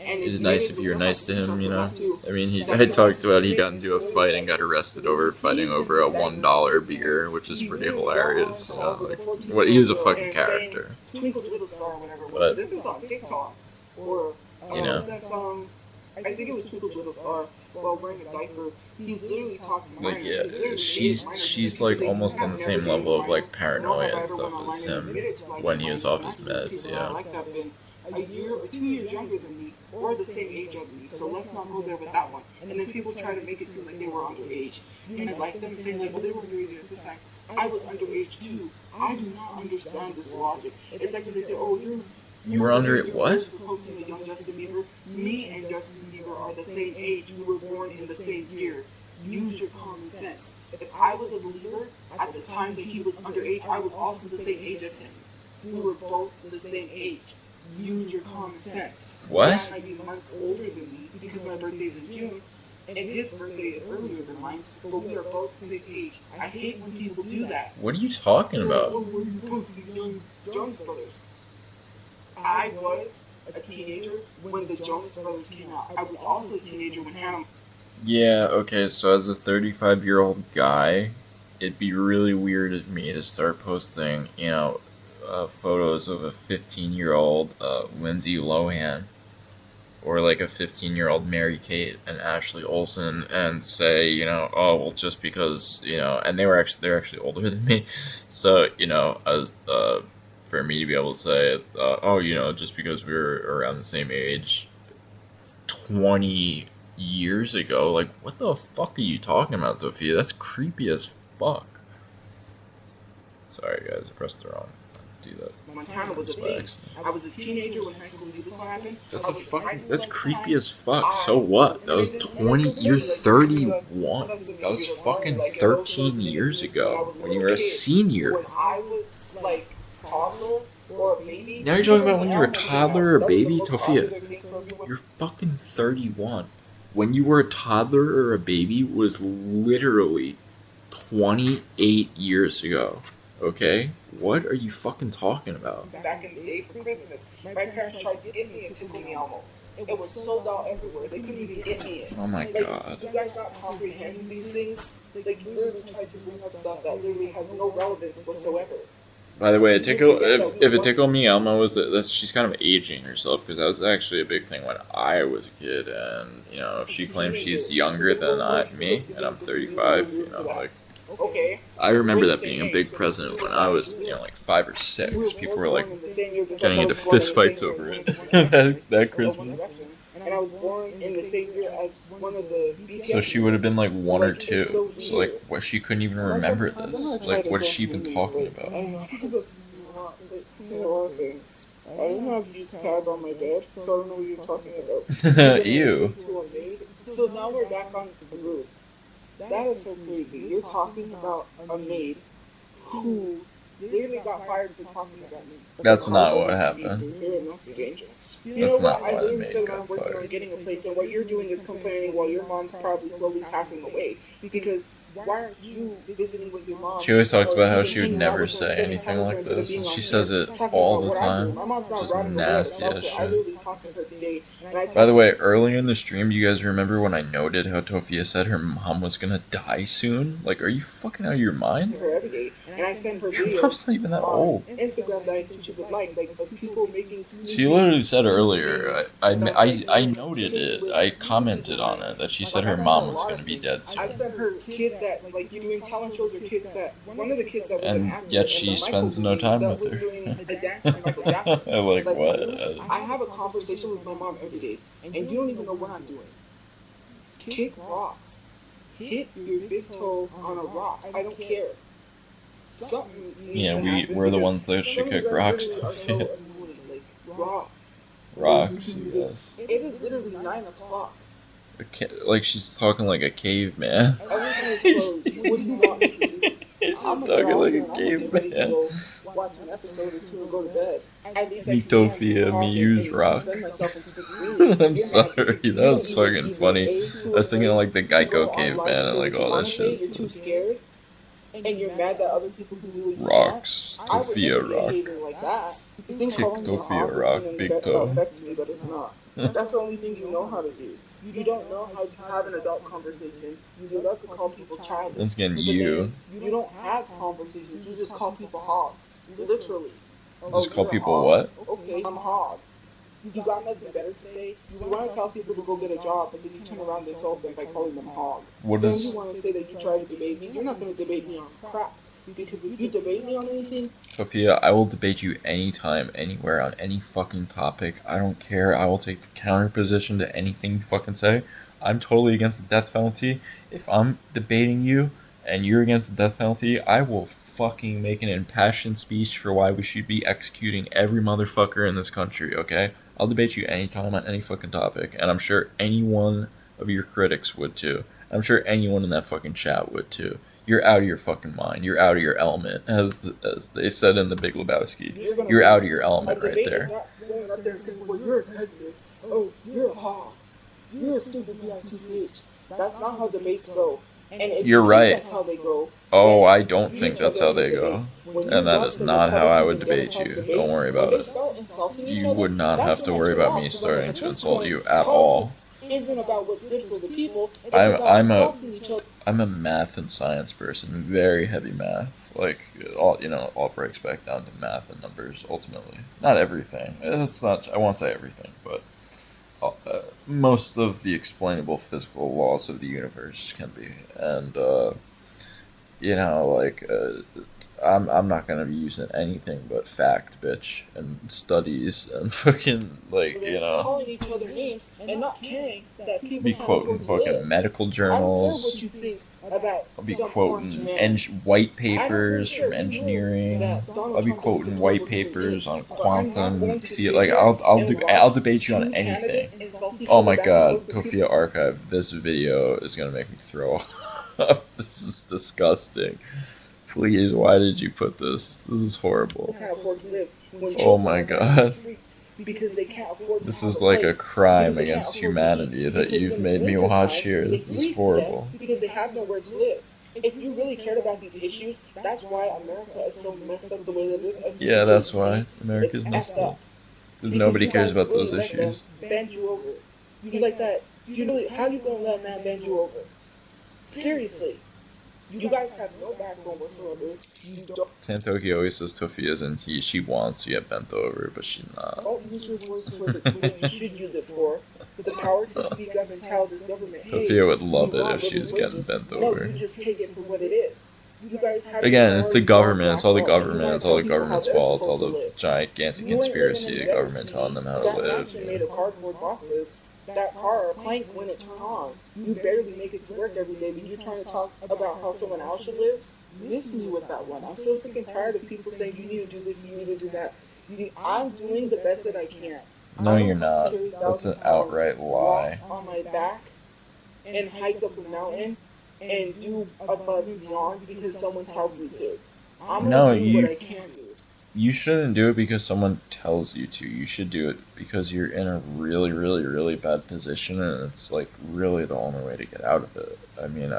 He's nice if you're nice to him, I mean, I talked about he got into a fight and got arrested over fighting over a $1 beer, which is pretty hilarious. Like, he was a fucking character. But, this is on TikTok. Or, that song, I think it was Twinkle Little Star, while wearing a diaper. He's literally talking to like, yeah, she's like almost on the same level of, like, paranoia and stuff as him when he was off his meds, a year or 2 years younger than me, or the same age as me, so let's not go there with that one. And then people try to make it seem like they were underage. And I like them saying, like, well, they were underage at this time. I was underage too. I do not understand this logic. It's like when they say, oh, you were under what? Posting a young Justin Bieber. Me and Justin Bieber are the same age. We were born in the same year. Use your common sense. If I was a believer at the time that he was underage, I was also the same age as him. We were both the same age. Use your common sense. What? He might be months older than me because my birthday's in June, and his birthday is earlier than mine, but we are both the same age. I hate when people do that. What are you talking about? What were you posting the young Jonas Brothers? I was a teenager when the Jonas Brothers came out. I was also a teenager when Hannah... Yeah, okay, so as a 35-year-old guy, it'd be really weird of me to start posting, photos of a 15-year-old Lindsay Lohan, or like a 15-year-old Mary-Kate and Ashley Olsen, and say, oh, well, just because, and they're actually older than me, so, as, for me to be able to say, just because we were around the same age 20 years ago, like, what the fuck are you talking about, Tophia? That's creepy as fuck. Sorry, guys, I pressed the wrong do that. Montana was a baby. I was a teenager when High School Musical happened. That's creepy as fuck. So what? That was 20, you're 31. That was fucking 13 years ago, when you were a senior. When I was, like, toddler or a baby, Now you're talking about when you were a toddler or a baby, Tophia. You're fucking 31. When you were a toddler or a baby was literally 28 years ago. Okay? What are you fucking talking about? Back in the day for Christmas, my parents tried to get me a Tickle Me Elmo. It was sold out everywhere. They couldn't even get me it. Oh my god. You guys not comprehending these things? Like, you literally tried to bring up stuff that literally has no relevance whatsoever. By the way, if a Tickle Me Elmo was she's kind of aging herself, because that was actually a big thing when I was a kid, and you know, if she claims she's younger than me, and I'm 35, you know, like, I remember that being a big present when I was, you know, like 5 or 6. People were like getting into fist fights over it that Christmas. And I was born in the same year as one of the BTS. So she would have been like 1 or 2. So like, what, she couldn't even remember this. Like, what is she even talking about? I don't know. I don't have used tabs on my bed, so I don't know what you're talking about. Ew. So now we're back on the road. That is so crazy. You're talking about a maid who literally got fired for talking about me. That's not what happened. That's dangerous. That's not why I the literally maid said got I'm working on fired. getting a place, and what you're doing is complaining while your mom's probably slowly passing away. Because why aren't you visiting with your mom? She always talks about how she would never say anything like this, and she says it all the time. Just nasty ass shit. By the way, earlier in the stream, do you guys remember when I noted how Tophia said her mom was gonna die soon? Like, are you fucking out of your mind? And I sent her Your mom's not even that old. Instagram that I think she would like of people making. She literally said earlier, I noted it, I commented on it, that she said her mom was gonna be dead I soon. sent her kids that, like, you doing talent shows or kids that, one of the kids that was an And actor, yet she spends no time with her. Like, what? I have a conversation with my mom every day, and you don't even know what I'm doing. Kick rocks. Hit your big toe on a rock. I don't care. Something Yeah, we're the ones that should kick rocks. Rocks. Rocks, yes. It is literally 9 o'clock. Like, she's talking like a caveman. Everything is closed. What do you want me to do? She's talking like a caveman. Watch an episode or 2 and go to bed. Me Tophia, me use rock. I'm sorry, that was fucking funny. I was thinking of like the Geico caveman and like all that shit. You're too scared, and you're mad that other people can do what you Rocks, Tophia rock. Kick Tophia rock, big toe. But it's not. That's the only thing you know how to do. You don't know how to have an adult conversation. You love to call people childish. Once again, you. You don't have conversations. You just call people hogs. Literally. Just call people what? Okay, I'm a hog. You got nothing better to say. You want to tell people to go get a job, but then you turn around and insult them by calling them a hog. What Then is... you want to say that you try to debate me. You're not going to debate me on crap. Because if you debate me on anything... Tophia, I will debate you anytime, anywhere, on any fucking topic. I don't care. I will take the counter position to anything you fucking say. I'm totally against the death penalty. If I'm debating you and you're against the death penalty, I will fucking make an impassioned speech for why we should be executing every motherfucker in this country, okay? I'll debate you anytime on any fucking topic, and I'm sure any one of your critics would too. I'm sure anyone in that fucking chat would too. You're out of your fucking mind. You're out of your element, as they said in The Big Lebowski. You're out of your element right there. Going up there and saying, well, you're a prejudice. Oh, you're a hog. You're a stupid bitch. That's not how debates go. And if You're right. That's how they go. Oh, I don't think that's how they go. And that is not how I would debate you. Don't worry about it. You would not have to worry about me starting to insult you at all. Isn't about what's good for the people. I'm a math and science person, very heavy math. Like, it all breaks back down to math and numbers ultimately. Not everything. It's not. I won't say everything, but most of the explainable physical laws of the universe can be. And I'm not gonna be using anything but fact, bitch, and studies and fucking calling each other names and not caring that people be quoting fucking medical journals. I'll be quoting white papers from engineering. I'll be quoting white papers on quantum theory. Like I'll debate you on anything. Oh my god, Tophia Archive, this video is gonna make me throw up. This is disgusting. Please, why did you put this? This is horrible. I can't afford to live. When Oh my children are on the god. streets because they can't afford to This have is a like a place, crime because they can't against afford to eat, humanity that because you've when made it's me winter watch time, here. they This is freeze to death horrible. because they have nowhere to live. If you really cared about these issues, that's why America is so messed up the way that it is. Yeah, that's why It's America's messed effed up. up. Because Because nobody you cares guys about really those let them issues. bend you over. You like that? You really? How you gonna let a man bend you over? Seriously, you guys have no backbone whatsoever. You don't. Santoki always says Tophia's and she wants to get bent over, but she's not. Don't use your voice for what you should use it for. The power to speak up and tell this government, hey, Tophia would love we it want if she was living getting wages. bent No, over. you just take it for what it is. You guys have Again, it's the government. It's all the government. government. It's all the government's fault. It's all the gigantic conspiracy. The government telling them how to live. That made of cardboard boxes. That car or plank when it turned on. You barely make it to work every day, but you're trying to talk about how someone else should live. Miss me with that one. I'm so sick and tired of people saying you need to do this, you need to do that. I'm doing the best that I can. No, you're not. That's an outright lie. On my back and hike up a mountain and do above and beyond because someone tells me to. I'm gonna do what I can do. You shouldn't do it because someone tells you to. You should do it because you're in a really, really, really bad position, and it's like really the only way to get out of it. I mean,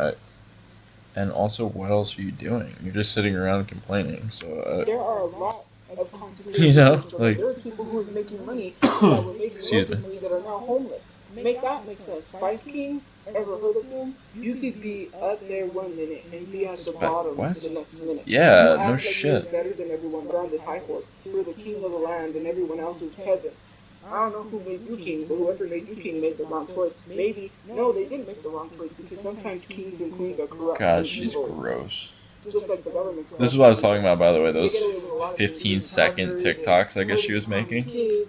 and also, what else are you doing? You're just sitting around complaining. So there are a lot of consequences. you know, like there are people who are making money that were making money that are now homeless. Make sense. Spice King, ever heard of him? You could be up there 1 minute and be at the bottom what? for the next minute. Yeah, no like shit. You're better than everyone. You're on this high horse. You're the king of the land, and everyone else is peasants. I don't know who made you king, but whoever made you king made the wrong choice. Maybe no, they didn't make the wrong choice because sometimes kings and queens are corrupt. God, she's gross. Just like the government. This is what I was talking about, by the way. Those 15-second TikToks, I guess she was making.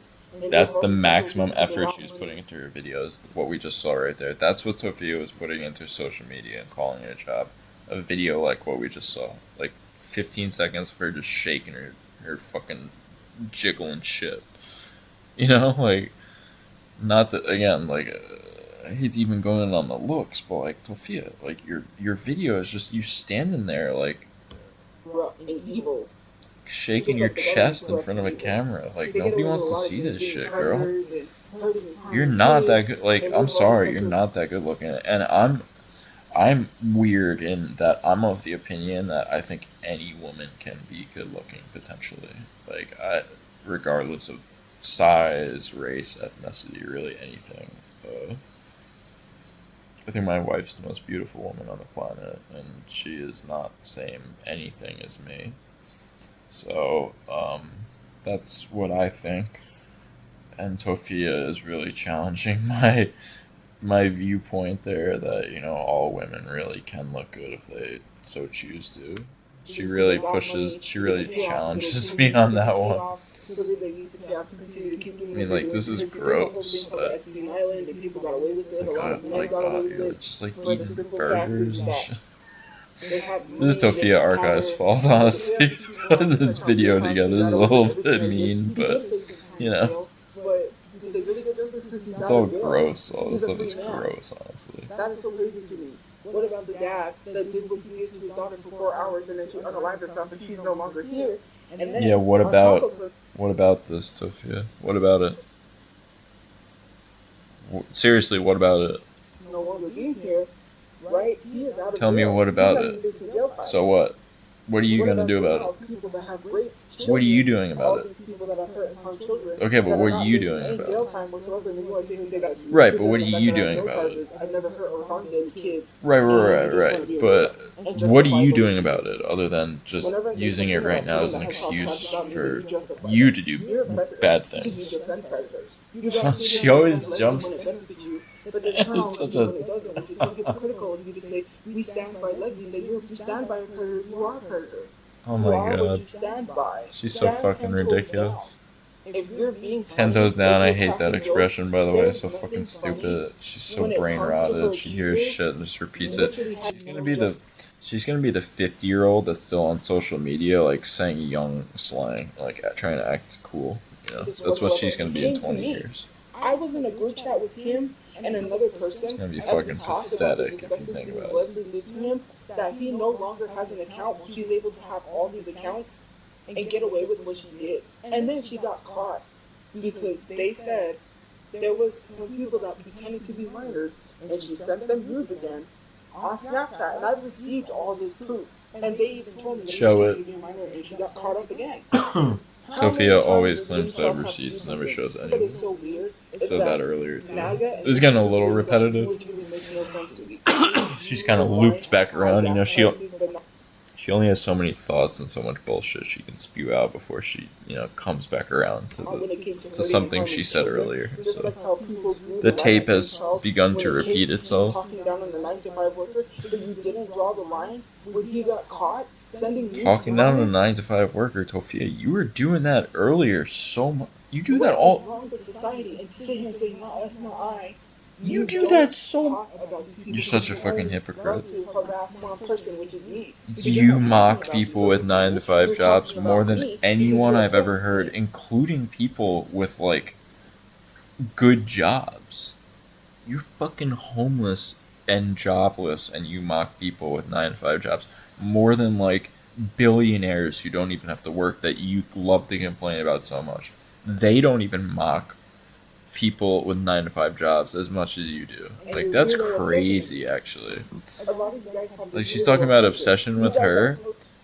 That's the maximum effort she was putting into her videos. What we just saw right there. That's what Tophia was putting into social media and calling it a job. A video like what we just saw. Like 15 seconds of her just shaking her fucking jiggling shit. You know, like, not that, again, like, I hate even going in on the looks, but like, Tophia, like, your video is just you standing there, like, evil. Shaking your chest in front of a camera. Like, nobody wants to see this shit, girl. You're not that good. Like, I'm sorry, you're not that good looking. And I'm weird in that I'm of the opinion that I think any woman can be good looking, potentially. Like, regardless of size, race, ethnicity, really anything. I think my wife's the most beautiful woman on the planet, and she is not the same anything as me. So, that's what I think. And Tophia is really challenging my viewpoint there that, you know, all women really can look good if they so choose to. She really challenges me on that one. I mean, like, this is gross. It's just like eating burgers and shit. This is Tophia Archive's fault, honestly. Putting this video together is a little bit mean, but, you know. It's all gross. All this stuff is gross, honestly. That is so crazy to me. What about the dad that did what he did to his daughter for 4 hours and then she unalived herself and she's no longer here? And then yeah, what about this, Tophia? What about it? Seriously, what about it? No longer being here, right? He is out of Tell me what about it. So what? What are you going to do about it? What are you doing about it? Okay, but what are you doing about it? Right, but what are you doing about it? Right. But what are you doing about it other than just using it right now as an excuse for you to do bad things? She always jumps to... It's such a... hypocritical of you to say, we stand by lesbian, that you stand by a predator, you are a predator. Oh my god. She's so fucking ridiculous. 10 toes down, I hate that expression, by the way. It's so fucking stupid. She's so brain rotted. She hears shit and just repeats it. She's gonna be the 50-year-old that's still on social media, like, saying young slang, like, trying to act cool. You know, that's what she's gonna be in 20 years. I was in a group chat with him and another person. It's gonna be fucking pathetic if you think about it. That he no longer has an account. She's able to have all these accounts. and get away with what she did. And then she got caught because they said there was some people that pretended to be minors, and she sent them nudes again on Snapchat, and I've received all this proof. And they even told me that Show she pretended to be a minor, and she got caught up again. Tophia always claims to have receipts, never shows any. But it's so weird. Said that earlier too. It was getting a little repetitive. She's kind of looped back around. You know, she only has so many thoughts and so much bullshit she can spew out before she, you know, comes back around to something she said earlier. So the tape has begun to repeat itself. Talking down on the 9-to-5 worker, but you didn't draw the line when he got caught sending nudes. Talking down on a 9-to-5 worker, Tophia, you were doing that earlier so much. You do that all. Wrong with society, and to sit here and say, no, that's not I. You do that so. You're such a fucking hypocrite. You mock people with 9-to-5 jobs more than anyone I've ever heard, including people with, like, good jobs. You're fucking homeless and jobless, and you mock people with 9-to-5 jobs more than, like, billionaires who don't even have to work that you love to complain about so much. They don't even mock people with 9-to-5 jobs as much as you do. Like, that's crazy, actually. Like, she's talking about obsession with her.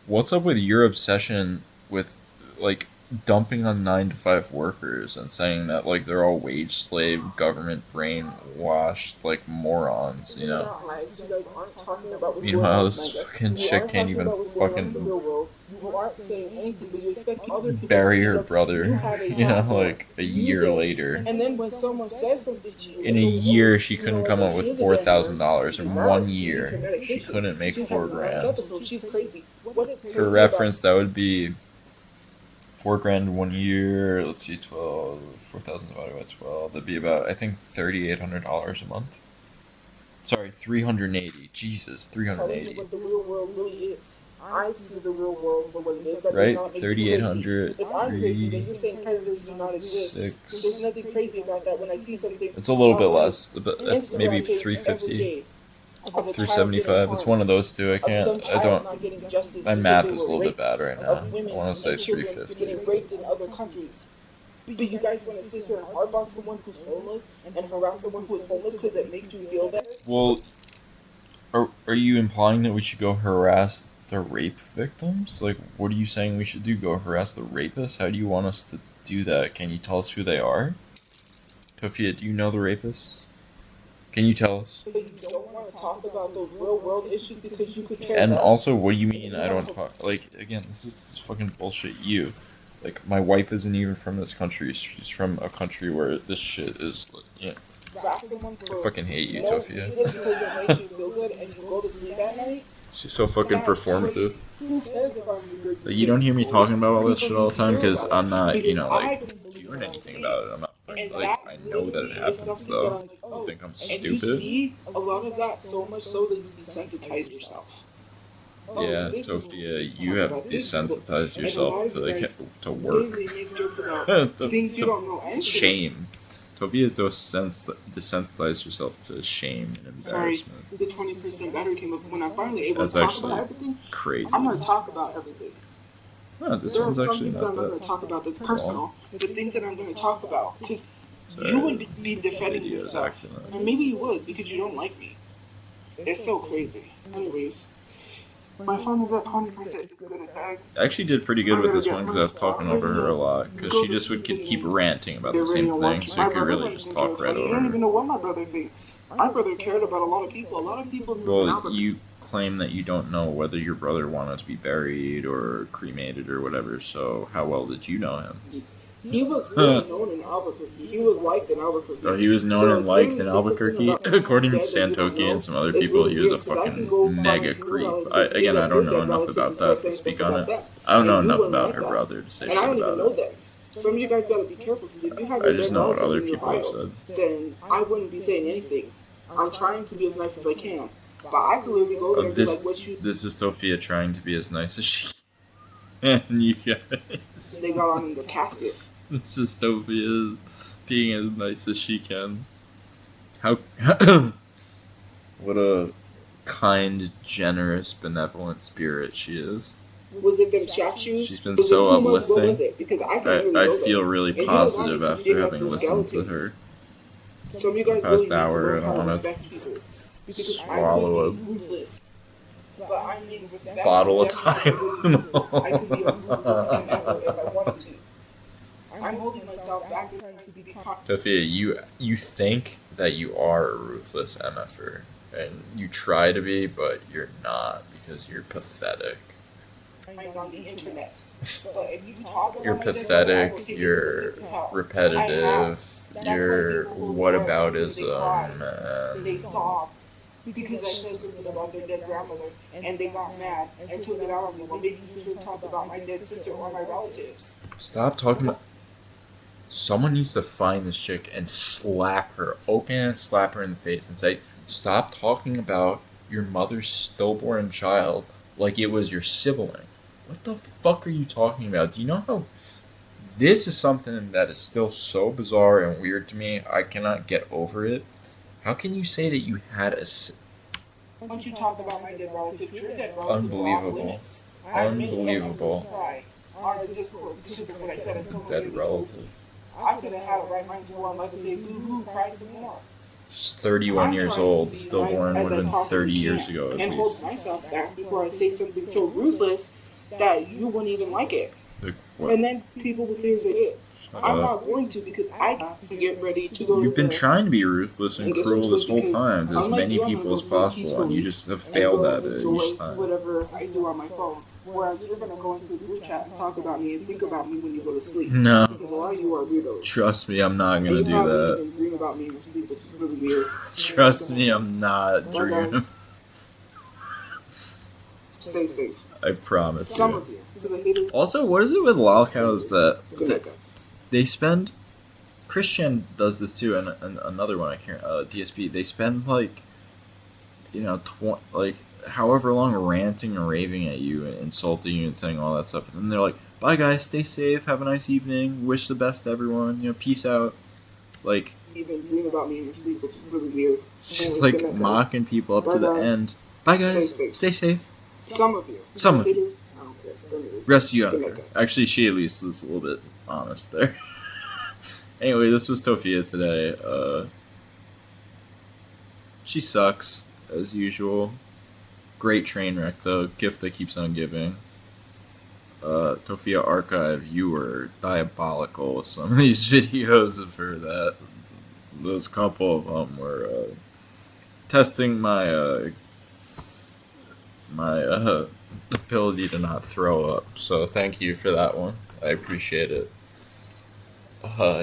What's up with your obsession with, like, dumping on 9-to-5 workers and saying that, like, they're all wage slave, government brainwashed, like, morons, you know? Meanwhile, this fucking chick can't even fucking bury her brother, you know, like, a year later. And then when someone says something to you, in a year, she couldn't come up with $4,000. In 1 year, she couldn't make $4,000. For reference, that would be $4,000 in 1 year. Let's see, 4,000 divided by 12. That'd be about, I think, $3,800 a month. Sorry, 380. Jesus, 380. What the real world really is. I see the real world for what it is. Right, 3,800. If I'm crazy, then you're saying predators do not exist. There's nothing crazy about that. When I see something, it's a little bit less, maybe 350. 375. It's one of those two. I don't. My math is a little bit bad right now. I want to say 350. Getting raped in other countries. Do you guys want to sit here and harp on someone who's homeless and harass someone who is homeless because it makes you feel better? Well, are you implying that we should go harass the rape victims? Like, what are you saying we should do? Go harass the rapists? How do you want us to do that? Can you tell us who they are? Tophia, do you know the rapists? Can you tell us? But you don't want to talk about those real world issues because you could care And less. also, what do you mean I don't talk? Like, again, this is fucking bullshit. Like, my wife isn't even from this country. She's from a country where this shit is, like, yeah. I fucking hate you, Tophia. She's so fucking performative. Like, you don't hear me talking about all that shit all the time because I'm not, you know, like, doing anything about it. I'm not, like, I know that it happens, though. You think I'm stupid? And you see a lot of that so much so that you desensitize yourself. Yeah, Tophia, you have desensitized yourself to work. to shame. Tophia's desensitized yourself to shame and embarrassment. Sorry, the 20% battery came up. When I finally able That's to talk actually about everything, crazy. I'm going to talk about everything. No, this one's actually not I'm not going to talk about that's personal. The things that I'm going to talk about, because you would be defending yourself. And maybe you would, because you don't like me. It's so crazy. Anyways. My phone is at 20%. It's good at that. I actually did pretty good with this one because I was talking over her a lot. Because she just would keep ranting about the same thing, so you could really just talk right over I don't even her. know what my brother thinks. My brother cared about a lot of people. A lot of people. Well, you claim that you don't know whether your brother wanted to be buried or cremated or whatever, so how well did you know him? He was really known in Albuquerque. He was liked in Albuquerque. Oh, he was known and liked in Albuquerque? According to Santoki and some other people, he was a fucking mega creep. I don't know enough about that to speak on it. I don't know enough about her brother to say shit about it. Some of you guys gotta be careful, because if you have I just know what other people have said. Then I wouldn't be saying anything. I'm trying to be as nice as I can. But I could really go there and be like, what you... This is Tophia trying to be as nice as she can. And you guys... They got on in the casket. This is Tophia being as nice as she can. How... What a kind, generous, benevolent spirit she is. Was it them shack shoes? She's been Was it so Pumas? What was uplifting. it? Because I can really I go feel there. really And you positive wanted to after dig up having those listened to skeletons. her. Some of you guys Past really need to hour, learn I how don't to wanna respect people. Because swallow I a could be ruthless. But I mean respect. bottle of That's not really Tylenol. ruthless. I could be a ruthless MFer if I wanted to. I'm holding myself back and trying to be Tophia, you think that you are a ruthless MFer, and you try to be, but you're not because you're pathetic. on the internet. But if you talk about You're my pathetic, dick, I will you're take it to hell. repetitive, you're whataboutism, They and sobbed because I said something about their dead grandmother, and they got mad and took it out on me. Well, maybe you should talk about my dead sister or my relatives. stop talking about. Someone needs to find this chick and slap her, open and slap her in the face, and say, "Stop talking about your mother's stillborn child like it was your sibling. What the fuck are you talking about? Do you know how this is something that is still so bizarre and weird to me? I cannot get over it. How can you say that you had a Once you talk about my dead relatives, your dead relatives unbelievable, unbelievable on the Discord because of what I said. dead relative? I could have had a right mind to go on life and say, boo-hoo, cry some more. She's 31 years old. Stillborn would have been 30 years ago at and hold least. myself back before I say something so ruthless that you wouldn't even like it. Like, what? And then people will say it. I'm not going to because I have to get ready to go. You've to been the- trying to be ruthless and cruel this whole time to as many people as possible, and you just have failed at it each time. Whatever I do on my phone. Whereas you're going to go into a group chat and talk about me and think about me when you go to sleep. No. Because a lot of you are weirdos. Trust me, I'm not And gonna you do probably that. even dream about me in your sleep, which is really weird. Trust me, I'm not dreaming. Stay safe. I promise Some you. of you. To the haters. Also, what is it with lolcows that Good night, guys. they spend? Christian does this too, and another one I can't. DSP. They spend like, like however long ranting and raving at you and insulting you and saying all that stuff, and then they're like, "Bye guys, stay safe, have a nice evening, wish the best to everyone, peace out." Like, Even dream about me in your sleep, which is really weird. she's Good like night, guys. mocking people up to the Bye, guys. end. Bye guys, Stay safe. stay safe. Some of you. Some of you. Haters, I don't care. They're me. Rest of you, I Good don't night, care. guys. Actually, she at least was a little bit honest there. Anyway, this was Tophia today. She sucks, as usual. Great train wreck, though. Gift that keeps on giving. Tophia Archive, you were diabolical with some of these videos of her. Those couple of them were testing my ability to not throw up. So thank you for that one. I appreciate it.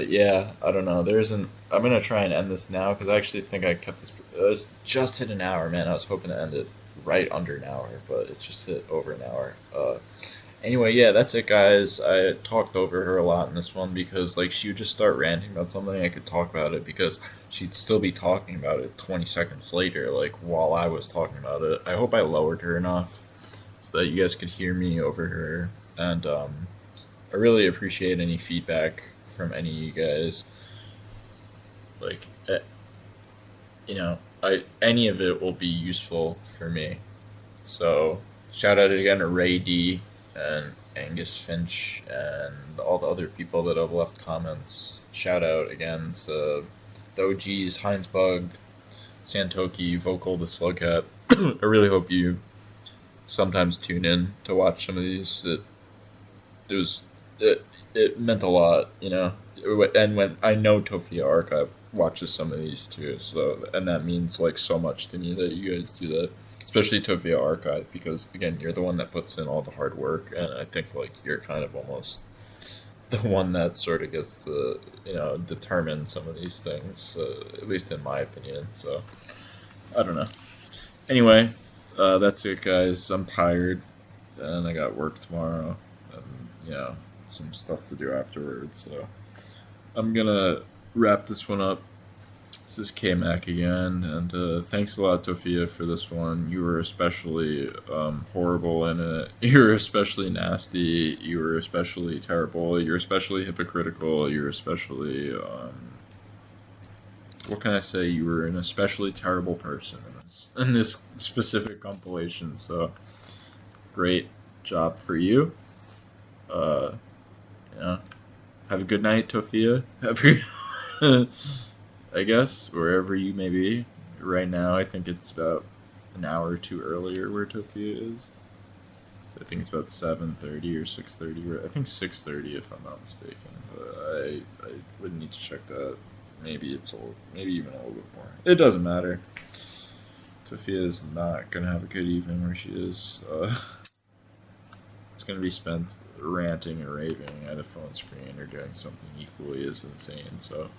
Yeah, I don't know. I'm gonna try and end this now because I actually think I kept this. It was just hit an hour, man. I was hoping to end it right under an hour, but it just hit over an hour. Anyway, yeah, that's it, guys. I talked over her a lot in this one because, like, she would just start ranting about something. I could talk about it because she'd still be talking about it 20 seconds later, like, while I was talking about it. I hope I lowered her enough so that you guys could hear me over her. And, I really appreciate any feedback from any of you guys. Like, any of it will be useful for me. So, shout out again to Ray D and Angus Finch and all the other people that have left comments. Shout out again to the OGs, Heinz Bug, Santoki, Vocal the Slugcat. I really hope you sometimes tune in to watch some of these. It meant a lot, and when I know Tophia Archive watches some of these too, and that means like so much to me that you guys do that, especially Tophia Archive, because again, you're the one that puts in all the hard work, and I think like you're kind of almost the one that sort of gets to determine some of these things, at least in my opinion. So I don't know. Anyway, that's it, guys. I'm tired, and I got work tomorrow, and some stuff to do afterwards. So I'm gonna wrap this one up. This is K-Mac again, and thanks a lot, Tophia, for this one. You were especially horrible in it. You were especially nasty. You were especially terrible. You're especially hypocritical. You're especially what can I say? You were an especially terrible person in this specific compilation. So great. job for you. Have a good night, Tophia. I guess, wherever you may be. Right now, I think it's about an hour or two earlier where Tophia is. So I think it's about 7:30 or 6:30. I think 6:30 if I'm not mistaken. But I would need to check that. Maybe even a little bit more. It doesn't matter. Tophia is not gonna have a good evening where she is. It's gonna be spent ranting and raving at a phone screen or doing something equally as insane. So,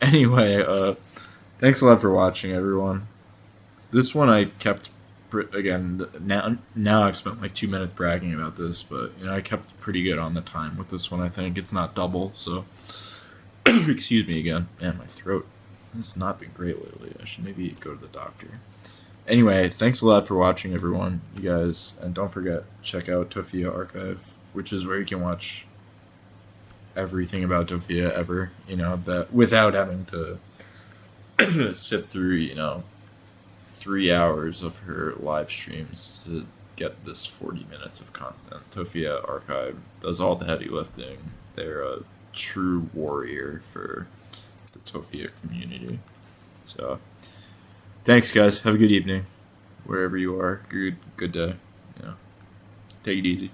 anyway, thanks a lot for watching, everyone. This one I kept again. Now I've spent like 2 minutes bragging about this, but I kept pretty good on the time with this one. I think it's not double, so excuse me again. Man, my throat has not been great lately. I should maybe go to the doctor. Anyway, thanks a lot for watching, everyone, you guys, and don't forget, check out Tophia Archive, which is where you can watch everything about Tophia ever, that without having to sit through, 3 hours of her live streams to get this 40 minutes of content. Tophia Archive does all the heavy lifting. They're a true warrior for the Tophia community. So, thanks, guys. Have a good evening, wherever you are. Good day. Take it easy.